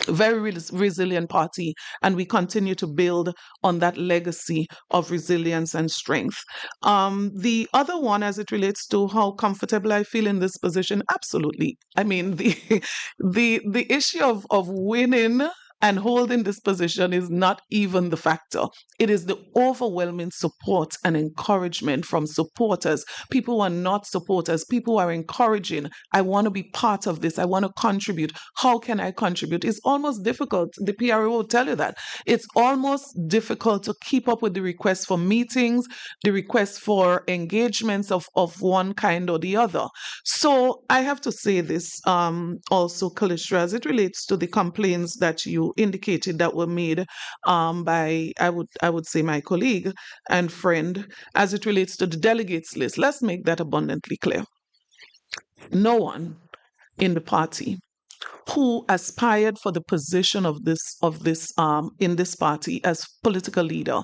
Resilient party, and we continue to build on that legacy of resilience and strength. The other one, as it relates to how comfortable I feel in this position, absolutely. I mean, the issue of winning and holding this position is not even the factor. It is the overwhelming support and encouragement from supporters, people who are not supporters, people who are encouraging. I want to be part of this. I want to contribute. How can I contribute? It's almost difficult. The PRO will tell you that. It's almost difficult to keep up with the requests for meetings, the requests for engagements of one kind or the other. So I have to say this also, Kalishra, as it relates to the complaints that you indicated that were made by, I would say, my colleague and friend, as it relates to the delegates list. Let's make that abundantly clear. No one in the party who aspired for the position of this in this party as political leader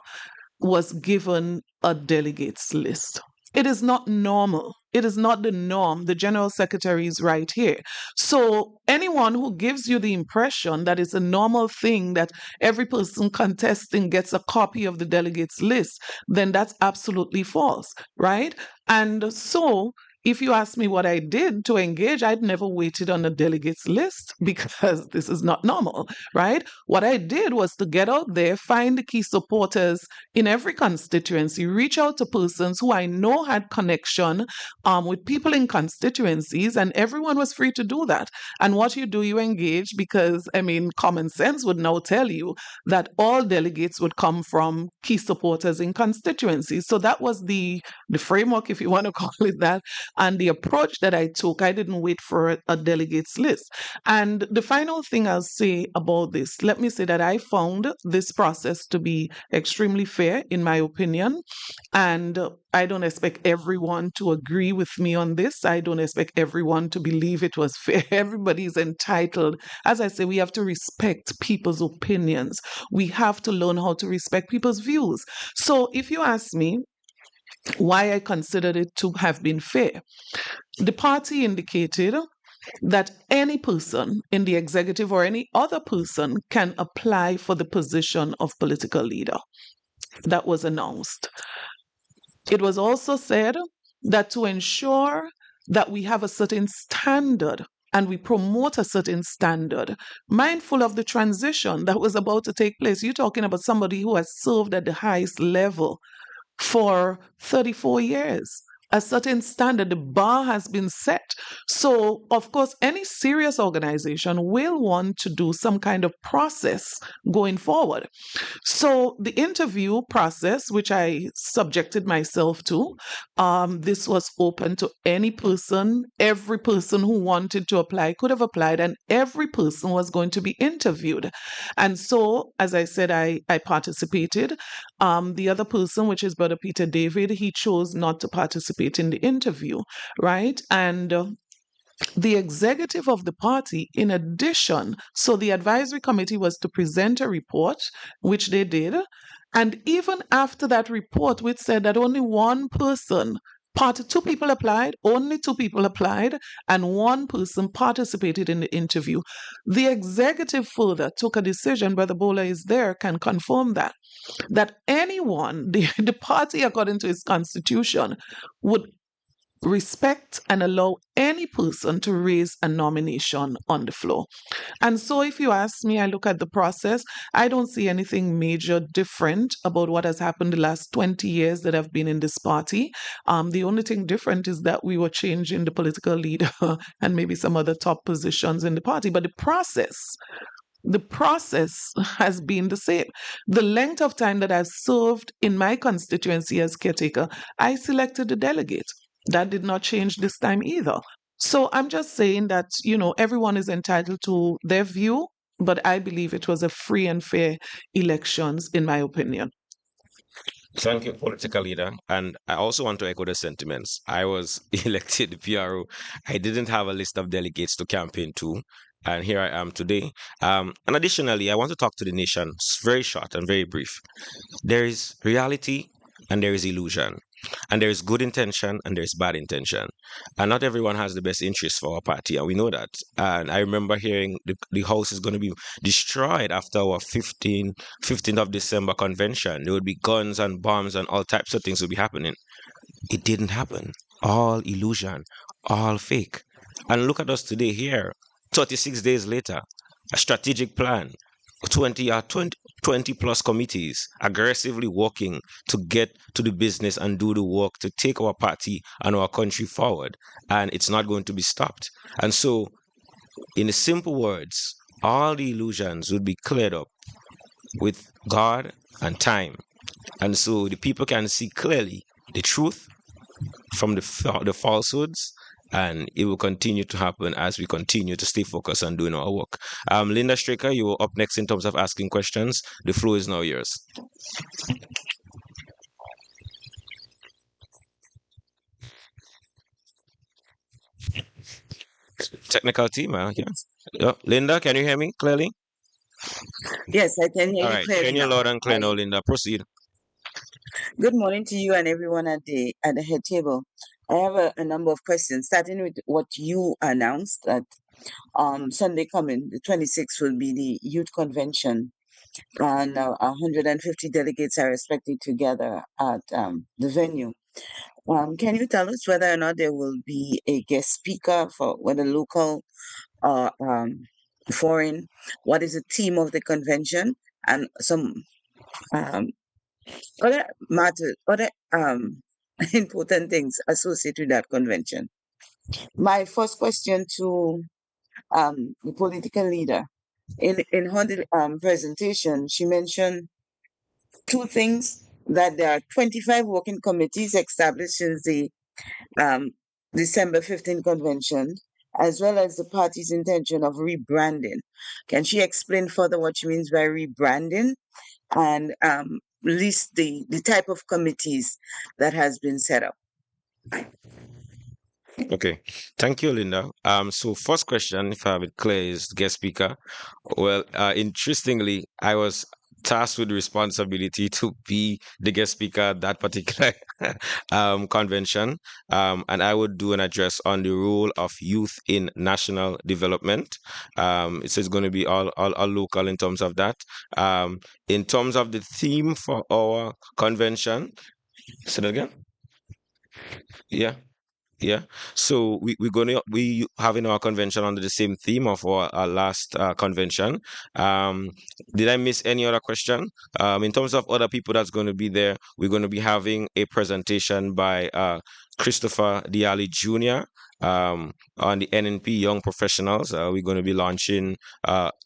was given a delegates list. It is not normal. It is not the norm. The General Secretary is right here. So anyone who gives you the impression that it's a normal thing that every person contesting gets a copy of the delegates list, then that's absolutely false, right? And so if you ask me what I did to engage, I'd never waited on a delegates list because this is not normal, right? What I did was to get out there, find the key supporters in every constituency, reach out to persons who I know had connection with people in constituencies, and everyone was free to do that. And what you do, you engage, because, I mean, common sense would now tell you that all delegates would come from key supporters in constituencies. So that was the framework, if you want to call it that. And the approach that I took, I didn't wait for a delegates list. And the final thing I'll say about this, let me say that I found this process to be extremely fair, in my opinion. And I don't expect everyone to agree with me on this. I don't expect everyone to believe it was fair. Everybody's entitled. As I say, we have to respect people's opinions. We have to learn how to respect people's views. So if you ask me, why I considered it to have been fair. The party indicated that any person in the executive or any other person can apply for the position of political leader. That was announced. It was also said that to ensure that we have a certain standard and we promote a certain standard, mindful of the transition that was about to take place. You're talking about somebody who has served at the highest level for 34 years. a certain standard. The bar has been set. So, of course, any serious organization will want to do some kind of process going forward. So, the interview process, which I subjected myself to, this was open to any person. Every person who wanted to apply could have applied, and every person was going to be interviewed. And so, as I said, I participated. The other person, which is Brother Peter David, he chose not to participate in the interview, right? And the executive of the party, in addition, so the advisory committee was to present a report, which they did. And even after that report, which said that only one person, two people applied, only two people applied, and one person participated in the interview. The executive further took a decision, Brother Bola is there, can confirm that anyone, the party, according to its constitution, would respect and allow any person to raise a nomination on the floor. And so, if you ask me, I look at the process, I don't see anything major different about what has happened the last 20 years that I've been in this party. The only thing different is that we were changing the political leader and maybe some other top positions in the party. But the process has been the same. The length of time that I've served in my constituency as caretaker, I selected the delegate. That did not change this time either. So I'm just saying that, everyone is entitled to their view, but I believe it was a free and fair elections, in my opinion. Thank you, political leader. And I also want to echo the sentiments. I was elected PRO. I didn't have a list of delegates to campaign to, and here I am today. And additionally, I want to talk to the nation. It's very short and very brief. There is reality and there is illusion. And there is good intention and there is bad intention. And not everyone has the best interest for our party, and we know that. And I remember hearing the house is going to be destroyed after our 15th of December convention. There would be guns and bombs and all types of things would be happening. It didn't happen. All illusion, all fake. And look at us today here, 36 days later, a strategic plan, 20 plus committees aggressively working to get to the business and do the work to take our party and our country forward. And it's not going to be stopped. And so, in simple words, all the illusions would be cleared up with God and time. And so the people can see clearly the truth from the falsehoods, and it will continue to happen as we continue to stay focused on doing our work. Linda Straker, you are up next in terms of asking questions. The floor is now yours. Technical team, yeah. Linda, can you hear me clearly? Yes, I can hear All you right, clearly can you now. loud and clear now, Linda? Proceed. Good morning to you and everyone at the head table. I have a number of questions, starting with what you announced that Sunday coming, the 26th, will be the youth convention, and 150 delegates are expected to gather at the venue. Can you tell us whether or not there will be a guest speaker, for whether local or foreign? What is the theme of the convention, and some other matters, other important things associated with that convention? My first question to the political leader, in her presentation, she mentioned two things: that there are 25 working committees established since the um, December 15 convention, as well as the party's intention of rebranding. Can she explain further what she means by rebranding, and list the type of committees that has been set up? Okay, thank you, Linda. So first question, if I have it clear, is guest speaker. Well, interestingly, I was tasked with the responsibility to be the guest speaker at that particular convention, and I would do an address on the role of youth in national development. It's going to be all local in terms of that. In terms of the theme for our convention, say that again. Yeah. Yeah. So we having our convention under the same theme of our last convention. Um, did I miss any other question? In terms of other people that's going to be there, we're going to be having a presentation by Christopher Diali Jr. On the NNP Young Professionals. We're going to be launching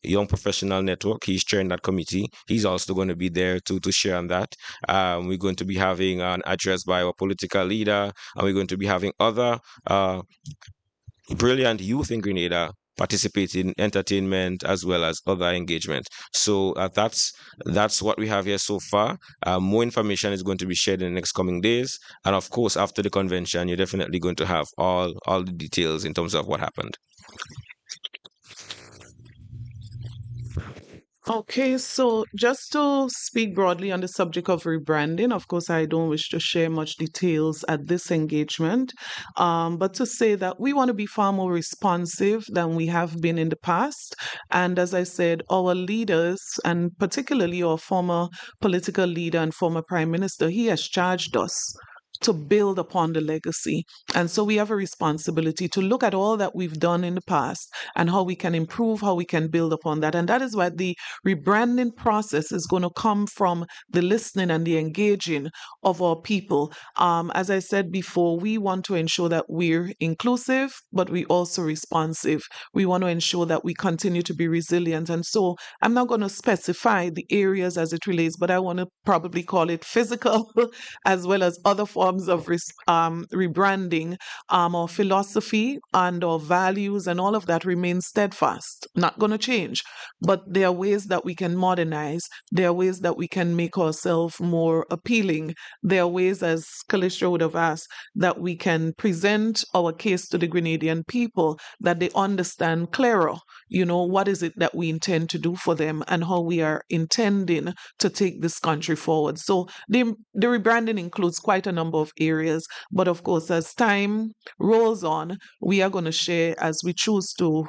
Young Professional Network. He's chairing that committee. He's also going to be there to share on that. We're going to be having an address by our political leader, and we're going to be having other brilliant youth in Grenada participate in entertainment as well as other engagement. So that's what we have here so far. More information is going to be shared in the next coming days, and of course, after the convention, you're definitely going to have all the details in terms of what happened. Okay, so just to speak broadly on the subject of rebranding, of course, I don't wish to share much details at this engagement, but to say that we want to be far more responsive than we have been in the past. And as I said, our leaders, and particularly our former political leader and former prime minister, he has charged us to build upon the legacy. And so we have a responsibility to look at all that we've done in the past and how we can improve, how we can build upon that. And that is why the rebranding process is going to come from the listening and the engaging of our people. As I said before, we want to ensure that we're inclusive, but we also responsive. We want to ensure that we continue to be resilient. And so I'm not going to specify the areas as it relates, but I want to probably call it physical as well as other forms of rebranding. Our philosophy and our values and all of that remains steadfast, not going to change. But there are ways that we can modernize. There are ways that we can make ourselves more appealing. There are ways, as Kalisha would have asked, that we can present our case to the Grenadian people, that they understand clearer, what is it that we intend to do for them and how we are intending to take this country forward. So the rebranding includes quite a number of areas, but of course, as time rolls on, we are going to share as we choose to,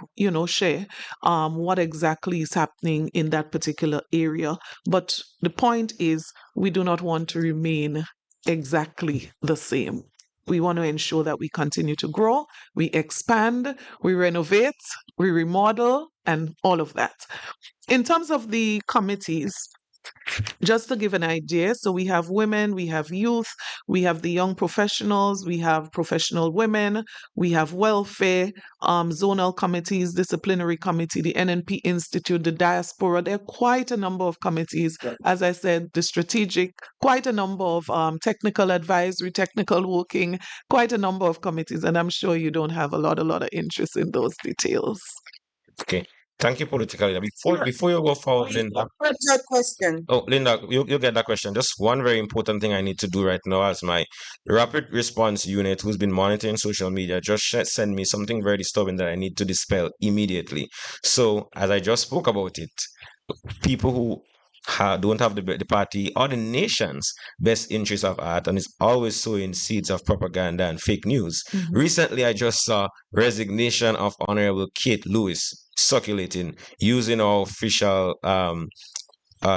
share what exactly is happening in that particular area. But the point is, we do not want to remain exactly the same. We want to ensure that we continue to grow, we expand, we renovate, we remodel, and all of that. In terms of the committees, just to give an idea, so we have women, we have youth, we have the young professionals, we have professional women, we have welfare, zonal committees, disciplinary committee, the NNP Institute, the diaspora. There are quite a number of committees. As I said, the strategic, quite a number of technical advisory, technical working, quite a number of committees. And I'm sure you don't have a lot of interest in those details. Okay. Thank you, political leader. Before you go forward, Linda. That question. Oh, Linda, you get that question. Just one very important thing I need to do right now as my rapid response unit who's been monitoring social media just send me something very disturbing that I need to dispel immediately. So, as I just spoke about it, people who don't have the party or the nation's best interests at heart and is always sowing seeds of propaganda and fake news. Recently, I just saw resignation of Honorable Kate Lewis circulating using our official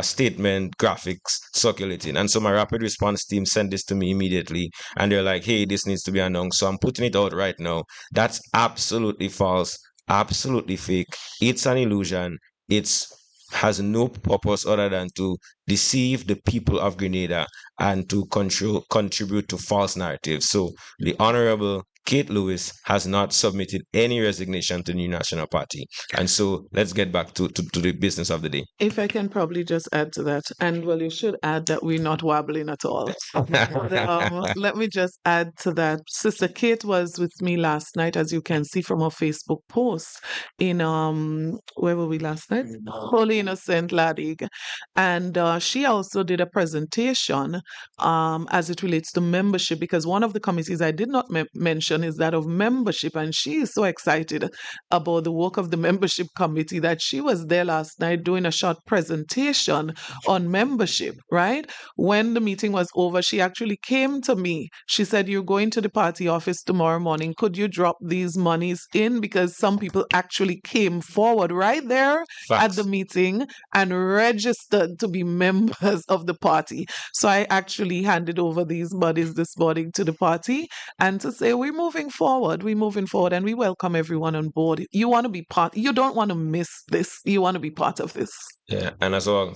statement graphics circulating. And so my rapid response team sent this to me immediately and they're like, hey, this needs to be announced. So I'm putting it out right now. That's absolutely false, absolutely fake. It's an illusion. It's has no purpose other than to deceive the people of Grenada and to contribute to false narratives. So the Honorable Kate Lewis has not submitted any resignation to the New National Party. And so let's get back to the business of the day. If I can probably just add to that, and well, you should add that we're not wobbling at all. Let me just add to that. Sister Kate was with me last night, as you can see from her Facebook post in where were we last night? Holy Innocent Ladig. And she also did a presentation as it relates to membership, because one of the committees I did not mention is that of membership, and she is so excited about the work of the membership committee that she was there last night doing a short presentation on membership, right? When the meeting was over, she actually came to me. She said, you're going to the party office tomorrow morning. Could you drop these monies in? Because some people actually came forward right there at the meeting and registered to be members of the party. So I actually handed over these monies this morning to the party and to say, we're moving forward. We're moving forward, and we welcome everyone on board. You want to be part. You don't want to miss this. You want to be part of this. Yeah, and as our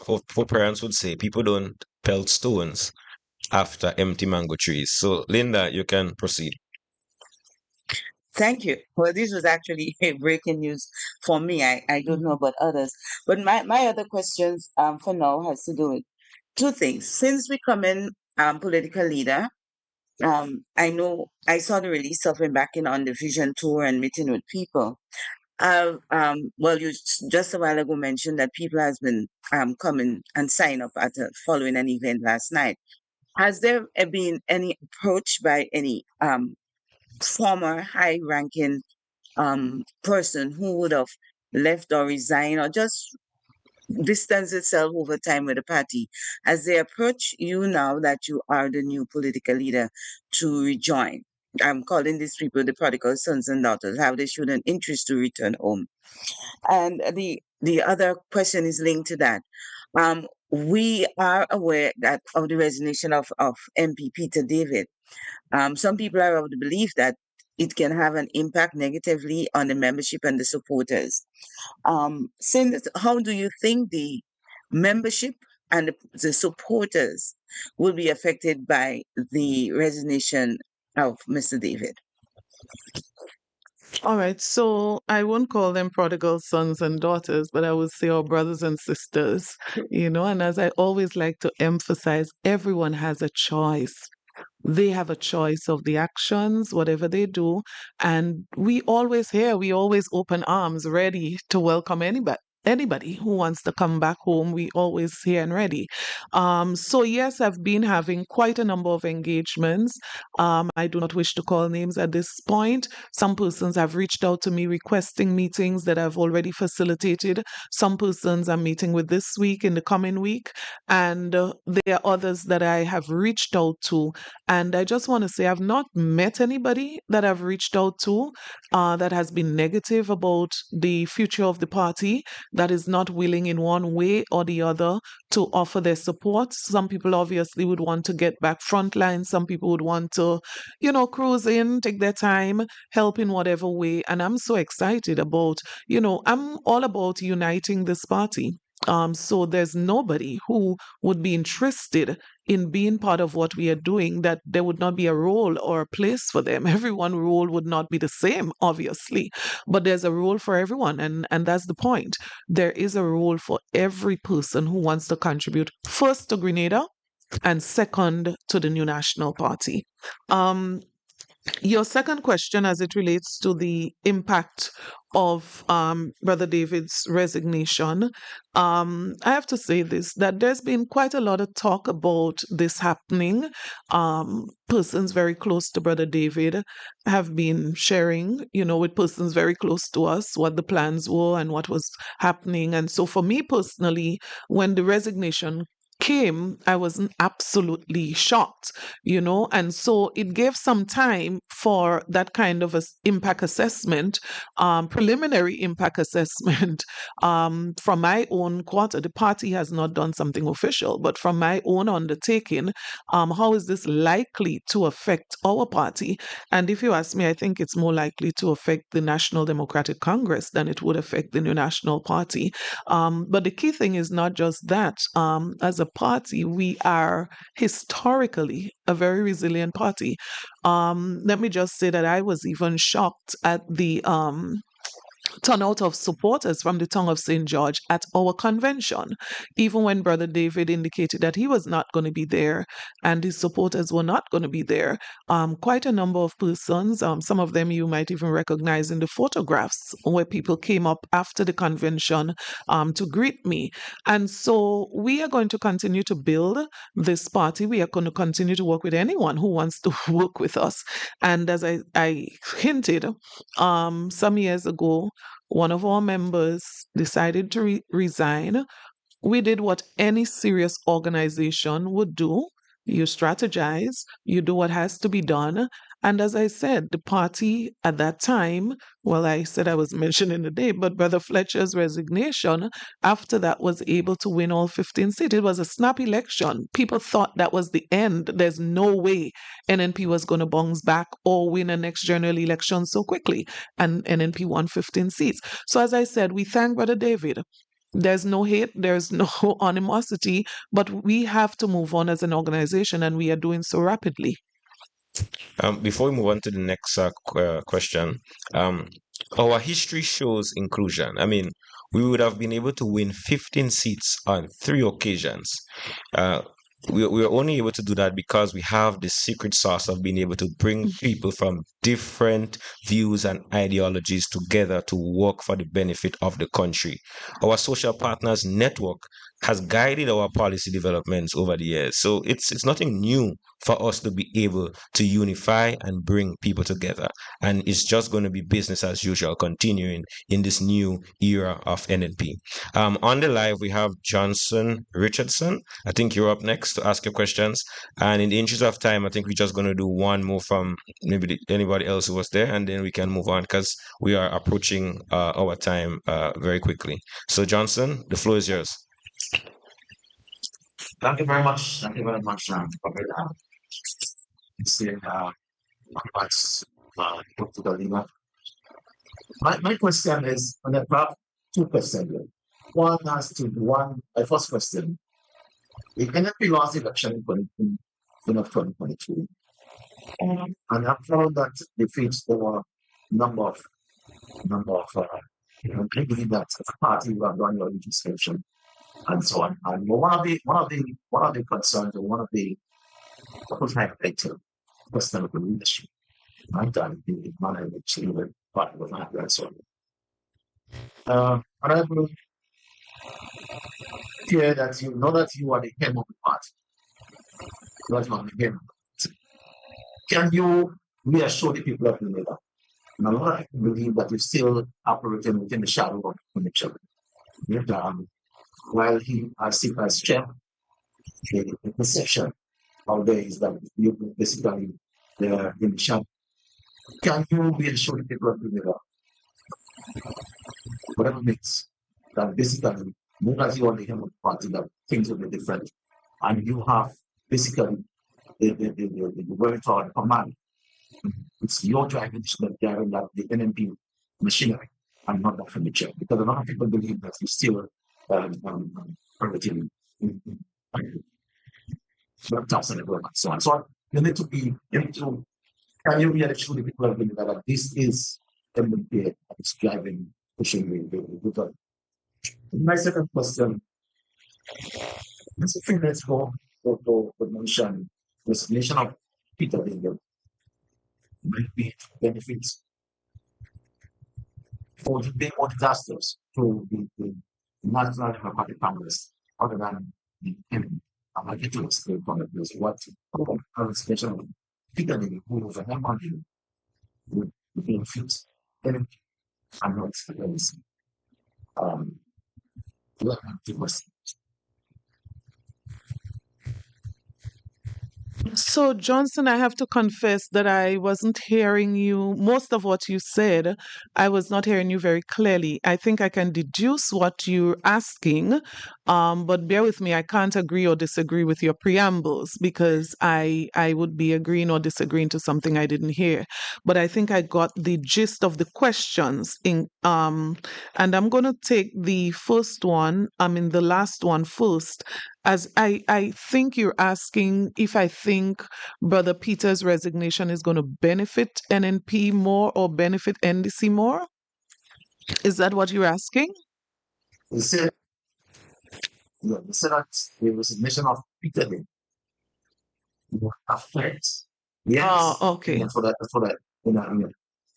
parents would say, people don't pelt stones after empty mango trees. So, Linda, you can proceed. Thank you. Well, this was actually breaking news for me. I don't know about others. But my other questions for now has to do with two things. Since we come in political leader, I know I saw the release of him back in on the vision tour and meeting with people. Well, you just a while ago mentioned that people has been coming and sign up at following an event last night. Has there been any approach by any former high-ranking person who would have left or resigned or just distance itself over time with the party as they approach you now that you are the new political leader to rejoin? I'm calling these people the prodigal sons and daughters. Have they shown an interest to return home? And the other question is linked to that. We are aware that of the resignation of MP Peter David. Some people are of the belief that it can have an impact negatively on the membership and the supporters. Since how do you think the membership and the supporters will be affected by the resignation of Mr. David? All right, so I won't call them prodigal sons and daughters, but I would say our brothers and sisters, and as I always like to emphasize, everyone has a choice. They have a choice of the actions, whatever they do. And we always open arms, ready to welcome anybody who wants to come back home. We always here and ready. So yes, I've been having quite a number of engagements. I do not wish to call names at this point. Some persons have reached out to me requesting meetings that I've already facilitated. Some persons I'm meeting with this week, in the coming week, and there are others that I have reached out to. And I just want to say I've not met anybody that I've reached out to that has been negative about the future of the party, that is not willing in one way or the other to offer their support. Some people obviously would want to get back frontline. Some people would want to, cruise in, take their time, help in whatever way. And I'm so excited about, I'm all about uniting this party. So there's nobody who would be interested in being part of what we are doing that there would not be a role or a place for them. Everyone role would not be the same, obviously, but there's a role for everyone, and that's the point. There is a role for every person who wants to contribute, first to Grenada and second to the New National Party. Your second question, as it relates to the impact of Brother David's resignation, I have to say this, that there's been quite a lot of talk about this happening. Persons very close to Brother David have been sharing, with persons very close to us, what the plans were and what was happening. And so for me personally, when the resignation came, I was absolutely shocked, and so it gave some time for that kind of impact assessment, preliminary impact assessment from my own quarter. The party has not done something official, but from my own undertaking, how is this likely to affect our party? And if you ask me, I think it's more likely to affect the National Democratic Congress than it would affect the New National Party. But the key thing is not just that. As a party, we are historically a very resilient party. Let me just say that I was even shocked at the turnout of supporters from the tongue of St. George at our convention, even when Brother David indicated that he was not going to be there and his supporters were not going to be there. Quite a number of persons, some of them you might even recognize in the photographs, where people came up after the convention to greet me. And so we are going to continue to build this party. We are going to continue to work with anyone who wants to work with us. And as I hinted, some years ago, one of our members decided to resign. We did what any serious organization would do. you strategize, you do what has to be done. And as I said, the party at that time, well, I said I was mentioning the day, but Brother Fletcher's resignation after that was able to win all 15 seats. It was a snap election. People thought that was the end. There's no way NNP was going to bounce back or win a next general election so quickly. And NNP won 15 seats. So as I said, we thank Brother David. There's no hate, there's no animosity, but we have to move on as an organization, and we are doing so rapidly. Before we move on to the next question, our history shows inclusion. I mean, we would have been able to win 15 seats on 3 occasions. We were only able to do that because we have the secret sauce of being able to bring people from different views and ideologies together to work for the benefit of the country. Our social partners network has guided our policy developments over the years. So it's nothing new for us to be able to unify and bring people together. And it's just going to be business as usual, continuing in this new era of NNP. On the live, we have Johnson Richardson. I think you're up next to ask your questions. And in the interest of time, I think we're just going to do one more from maybe anybody else who was there, and then we can move on because we are approaching our time very quickly. So, Johnson, the floor is yours. Thank you very much. Thank you very much, for that. Congrats to the leader. My question is, on the graph, 2%. One has to one. My first question: the NFP lost election in 2022, and I found that defeats over number of I believe that the party will have done your registration and so on. And one of the concerns, or one of the question of the leadership, right? And the manner in which the party was not and so on. And I will hear that you know that you are the head of the party. That's not the head. Can you reassure the people of Grenada? And a lot of people believe that you're still operating within the shadow of the children. While he has seen as chair, the perception out there is that you basically in the shadow. Can you reassure the people of Grenada? Whatever makes that basically, not as you are the head of the party, that things will be different. And you have basically the wherewithal command. It's your driving that the NNP machinery and not that furniture. Because a lot of people believe that you still operating in laptops and so on. So you need to can you reassure the people of Grenada that this is NNP that is driving, pushing the My second question, let's a few minutes ago, to mention resignation of Peter Bingham might be benefits for the big more disasters to the National Democratic Congress other than the enemy. I'm not getting to the point of this. What resignation of Peter Bingham, who was a member would benefit enemy and not the enemy. So, Johnson, I have to confess that I wasn't hearing you. Most of what you said, I was not hearing you very clearly. I think I can deduce what you're asking, but bear with me. I can't agree or disagree with your preambles because I would be agreeing or disagreeing to something I didn't hear. But I think I got the gist of the questions and I'm going to take the first one, the last one first. As I think you're asking if I think Brother Peter's resignation is going to benefit NNP more or benefit NDC more? Is that what you're asking? You said that the resignation of Peter will affect. Yes. Oh, okay. For that.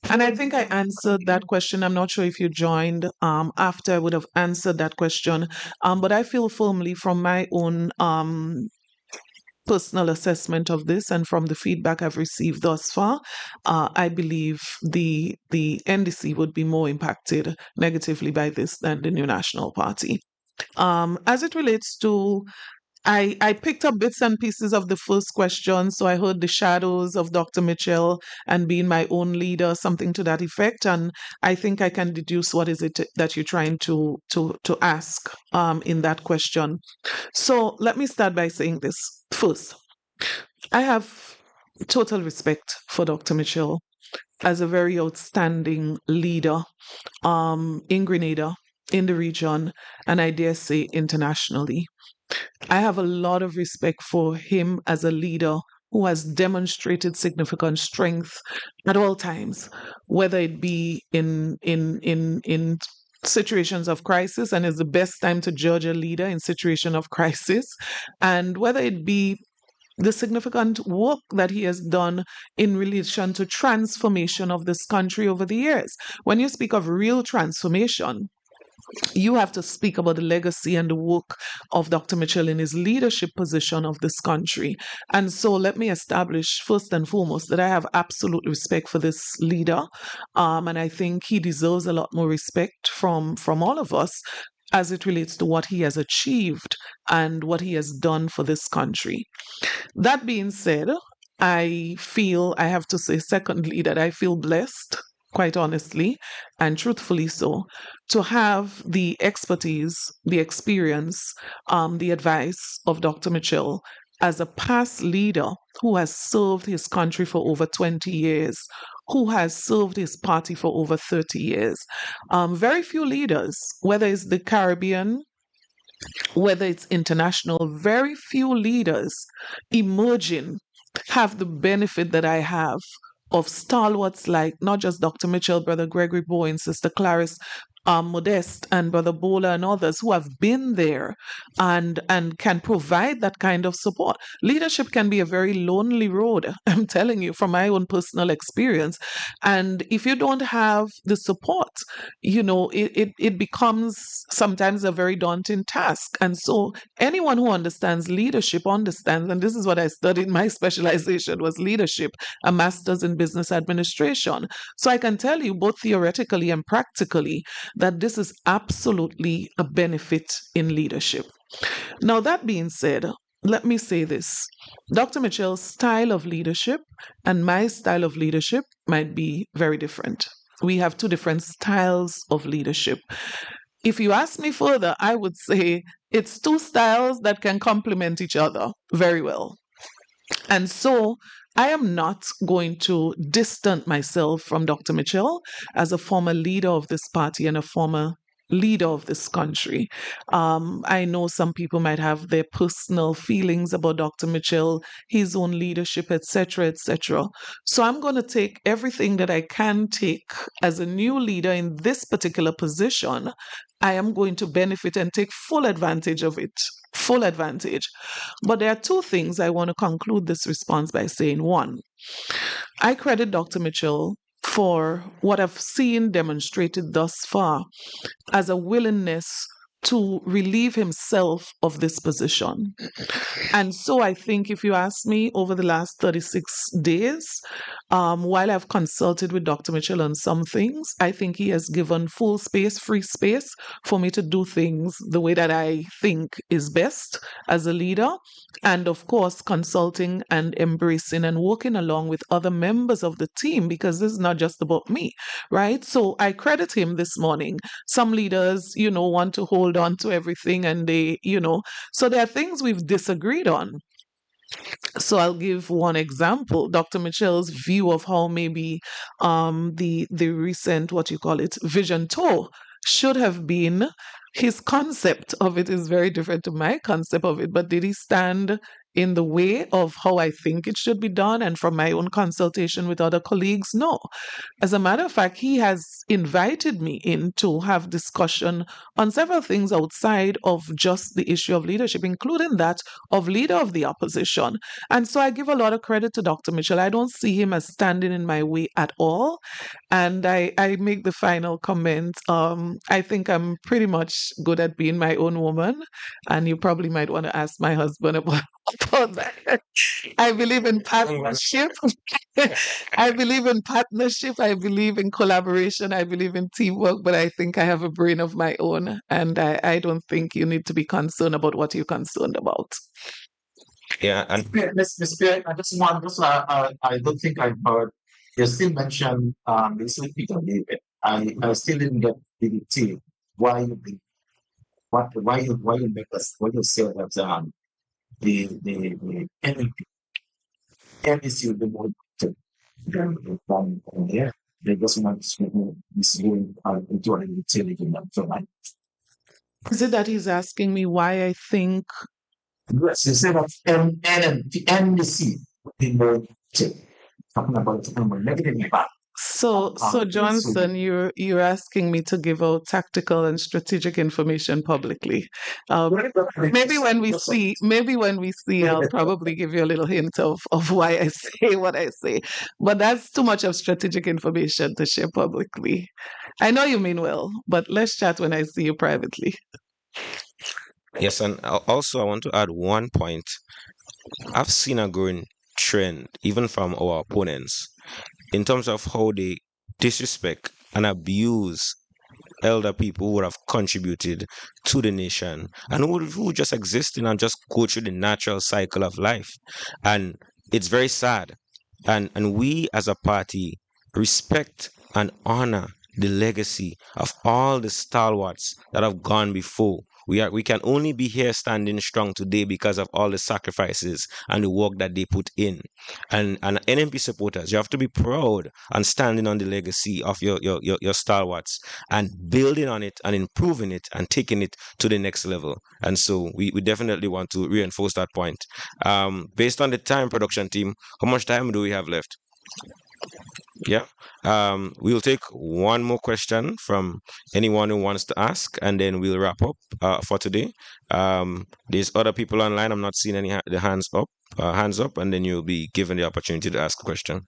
And I think I answered that question. I'm not sure if you joined after I would have answered that question. But I feel firmly from my own personal assessment of this and from the feedback I've received thus far, I believe the NDC would be more impacted negatively by this than the New National Party. As it relates to I picked up bits and pieces of the first question. So I heard the shadows of Dr. Mitchell and being my own leader, something to that effect. And I think I can deduce what is it that you're trying to ask in that question. So let me start by saying this first. I have total respect for Dr. Mitchell as a very outstanding leader in Grenada, in the region, and I dare say internationally. I have a lot of respect for him as a leader who has demonstrated significant strength at all times, whether it be in situations of crisis, and it's the best time to judge a leader in situation of crisis, and whether it be the significant work that he has done in relation to transformation of this country over the years. When you speak of real transformation, you have to speak about the legacy and the work of Dr. Mitchell in his leadership position of this country. And so let me establish first and foremost that I have absolute respect for this leader. And I think he deserves a lot more respect from all of us as it relates to what he has achieved and what he has done for this country. That being said, I feel, I have to say, secondly, that I feel blessed, quite honestly, and truthfully so, to have the expertise, the experience, the advice of Dr. Mitchell as a past leader who has served his country for over 20 years, who has served his party for over 30 years. Very few leaders, whether it's the Caribbean, whether it's international, very few leaders emerging have the benefit that I have of stalwarts like not just Dr. Mitchell, Brother Gregory Bowen, Sister Clarice Modeste, and Brother Bola, and others who have been there and can provide that kind of support. Leadership can be a very lonely road, I'm telling you from my own personal experience. And if you don't have the support, it becomes sometimes a very daunting task. And so anyone who understands leadership understands, and this is what I studied. My specialization was leadership, a master's in business administration. So I can tell you both theoretically and practically that this is absolutely a benefit in leadership. Now, that being said, let me say this. Dr. Mitchell's style of leadership and my style of leadership might be very different. We have two different styles of leadership. If you ask me further, I would say it's two styles that can complement each other very well. And so I am not going to distance myself from Dr. Mitchell as a former leader of this party and a former leader of this country. I know some people might have their personal feelings about Dr. Mitchell, his own leadership, etc., etc. So I'm going to take everything that I can take as a new leader in this particular position. I am going to benefit and take full advantage of it. Full advantage. But there are two things I want to conclude this response by saying. One, I credit Dr. Mitchell for what I've seen demonstrated thus far as a willingness to relieve himself of this position. And so I think if you ask me over the last 36 days, while I've consulted with Dr. Mitchell on some things, I think he has given full space, free space for me to do things the way that I think is best as a leader. And of course, consulting and embracing and working along with other members of the team, because this is not just about me, right? So I credit him this morning. Some leaders, want to hold on to everything and they, so there are things we've disagreed on. So I'll give one example. Dr. Mitchell's view of how maybe the recent, what you call it, vision tour should have been. His concept of it is very different to my concept of it, but did he stand in the way of how I think it should be done? And from my own consultation with other colleagues, no. As a matter of fact, he has invited me in to have discussion on several things outside of just the issue of leadership, including that of leader of the opposition. And so I give a lot of credit to Dr. Mitchell. I don't see him as standing in my way at all. And I make the final comment. I think I'm pretty much good at being my own woman. And you probably might want to ask my husband about about that. I believe in partnership. I believe in partnership. I believe in collaboration. I believe in teamwork, but I think I have a brain of my own. And I don't think you need to be concerned about what you're concerned about. Yeah, and Miss Pierre, I just want just I don't think I heard you still mentioned this with Peter David. I still didn't get the detail why you think why you make us why you say that the NEC will be more important than here. They just want to this going into an utility so like Is it that he's asking me why I think? yes, instead of the NEC will be more important. Talking about negative impact. So Johnson, you're asking me to give out tactical and strategic information publicly. Maybe when we see, I'll probably give you a little hint of why I say what I say. But that's too much of strategic information to share publicly. I know you mean well, but let's chat when I see you privately. yes, and also I want to add one point. I've seen a growing trend, even from our opponents, in terms of how they disrespect and abuse elder people who would have contributed to the nation and who just existing and just go through the natural cycle of life. And it's very sad. And we as a party respect and honor the legacy of all the stalwarts that have gone before. We can only be here standing strong today because of all the sacrifices and the work that they put in. And NMP supporters, you have to be proud and standing on the legacy of your stalwarts and building on it and improving it and taking it to the next level. And so we definitely want to reinforce that point. Based on the time, production team, how much time do we have left? Yeah. We'll take one more question from anyone who wants to ask, and then we'll wrap up for today. There's other people online. I'm not seeing any the hands up, and then you'll be given the opportunity to ask a question.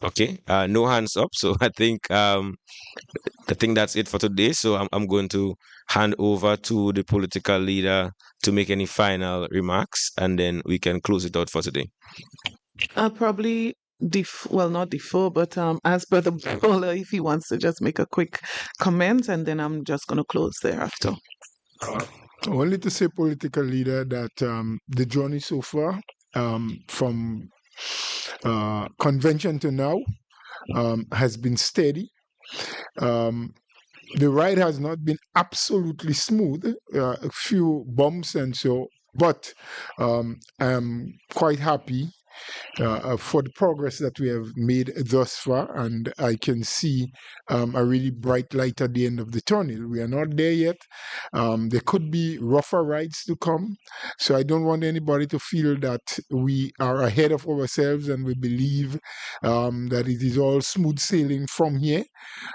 Okay. No hands up. So I think that's it for today. So I'm going to hand over to the political leader to make any final remarks, and then we can close it out for today. I'll probably not defer, but as per the bowler, if he wants to just make a quick comment, and then I'm just going to close thereafter. Only to say, political leader, that the journey so far from convention to now has been steady. The ride has not been absolutely smooth, a few bumps and so, but I'm quite happy for the progress that we have made thus far, and I can see a really bright light at the end of the tunnel. We are not there yet. There could be rougher rides to come, so I don't want anybody to feel that we are ahead of ourselves and we believe that it is all smooth sailing from here.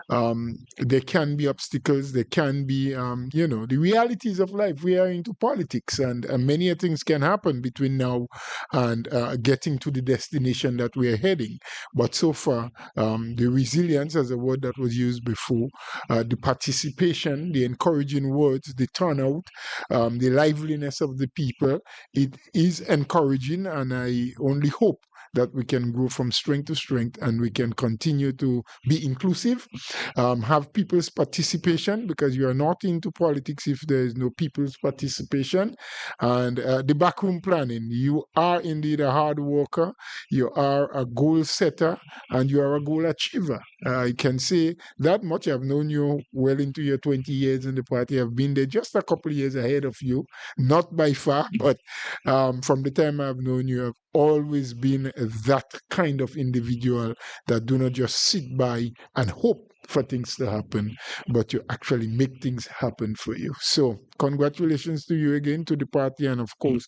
There can be obstacles, there can be, the realities of life. We are into politics, and many things can happen between now and getting to the destination that we are heading. But so far, the resilience, as a word that was used before, the participation, the encouraging words, the turnout, the liveliness of the people, it is encouraging, and I only hope that we can grow from strength to strength and we can continue to be inclusive, have people's participation, because you are not into politics if there is no people's participation, and the backroom planning. You are indeed a hard worker, you are a goal setter, and you are a goal achiever. I can say that much. I've known you well into your 20 years in the party. I've been there just a couple of years ahead of you, not by far, but from the time I've known you, I've always been that kind of individual that do not just sit by and hope for things to happen, but you actually make things happen for you. So congratulations to you again, to the party, and of course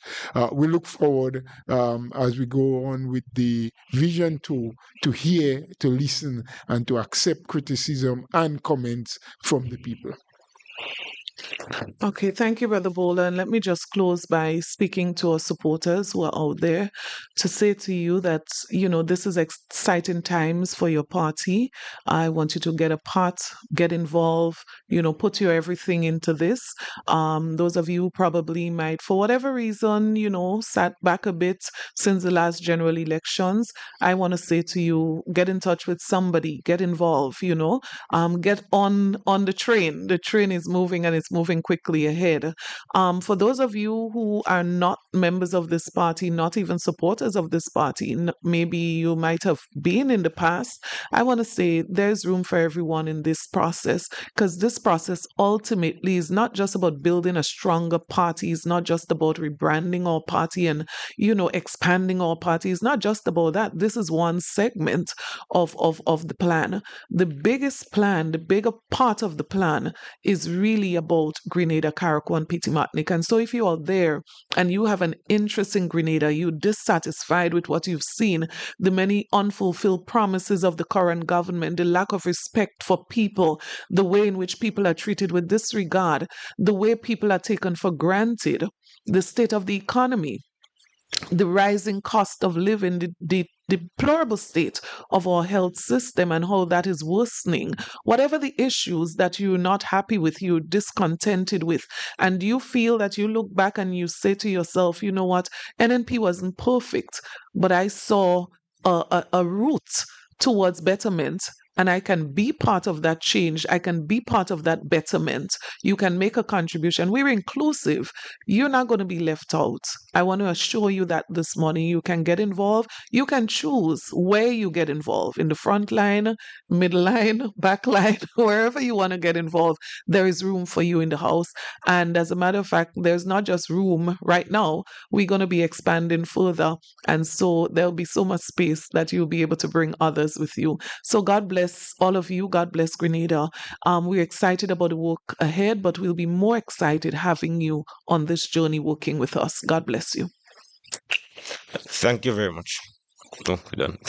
we look forward as we go on with the vision to hear, to listen, and to accept criticism and comments from the people. Okay, thank you, Brother Bowler. And let me just close by speaking to our supporters who are out there to say to you that, this is exciting times for your party. I want you to get a part, get involved, put your everything into this. Those of you who probably might, for whatever reason, sat back a bit since the last general elections, I want to say to you, get in touch with somebody, get involved, get on the train. The train is moving and it's moving quickly ahead. For those of you who are not members of this party, not even supporters of this party, maybe you might have been in the past, I want to say there's room for everyone in this process, because this process ultimately is not just about building a stronger party, it's not just about rebranding our party and expanding our party. It's not just about that. This is one segment of the plan. The biggest plan, the bigger part of the plan is really about Grenada, Carriacou, and Petit Martinique. And so if you are there and you have an interest in Grenada, you're dissatisfied with what you've seen, the many unfulfilled promises of the current government, the lack of respect for people, the way in which people are treated with disregard, the way people are taken for granted, the state of the economy, the rising cost of living, the deplorable state of our health system and how that is worsening, whatever the issues that you're not happy with, you're discontented with, and you feel that you look back and you say to yourself, you know what, NNP wasn't perfect, but I saw a route towards betterment. And I can be part of that change. I can be part of that betterment. You can make a contribution. We're inclusive. You're not going to be left out. I want to assure you that this morning you can get involved. You can choose where you get involved, in the front line, middle line, back line, wherever you want to get involved. There is room for you in the house. And as a matter of fact, there's not just room right now. We're going to be expanding further. And so there'll be so much space that you'll be able to bring others with you. So God bless all of you. God bless Grenada. We're excited about the work ahead, but we'll be more excited having you on this journey working with us. God bless you. Thank you very much. Oh, we're done.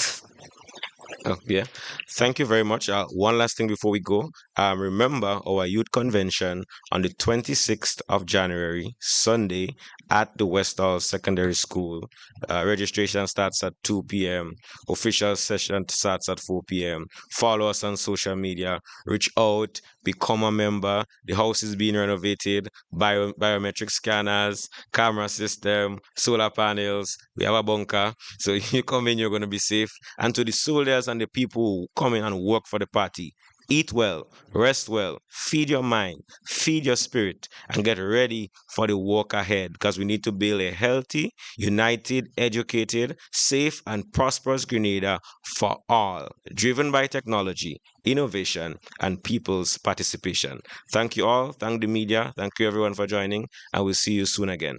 Oh, yeah. Thank you very much. One last thing before we go. Remember our youth convention on the 26th of January, Sunday, at the Westall Secondary School. Registration starts at 2 p.m. Official session starts at 4 p.m. Follow us on social media. Reach out. Become a member. The house is being renovated. Biometric scanners, camera system, solar panels. We have a bunker. So you come in, you're going to be safe. And to the soldiers and the people who come in and work for the party, eat well, rest well, feed your mind, feed your spirit, and get ready for the work ahead, because we need to build a healthy, united, educated, safe, and prosperous Grenada for all, driven by technology, innovation, and people's participation. Thank you all. Thank the media. Thank you everyone for joining, and we'll see you soon again.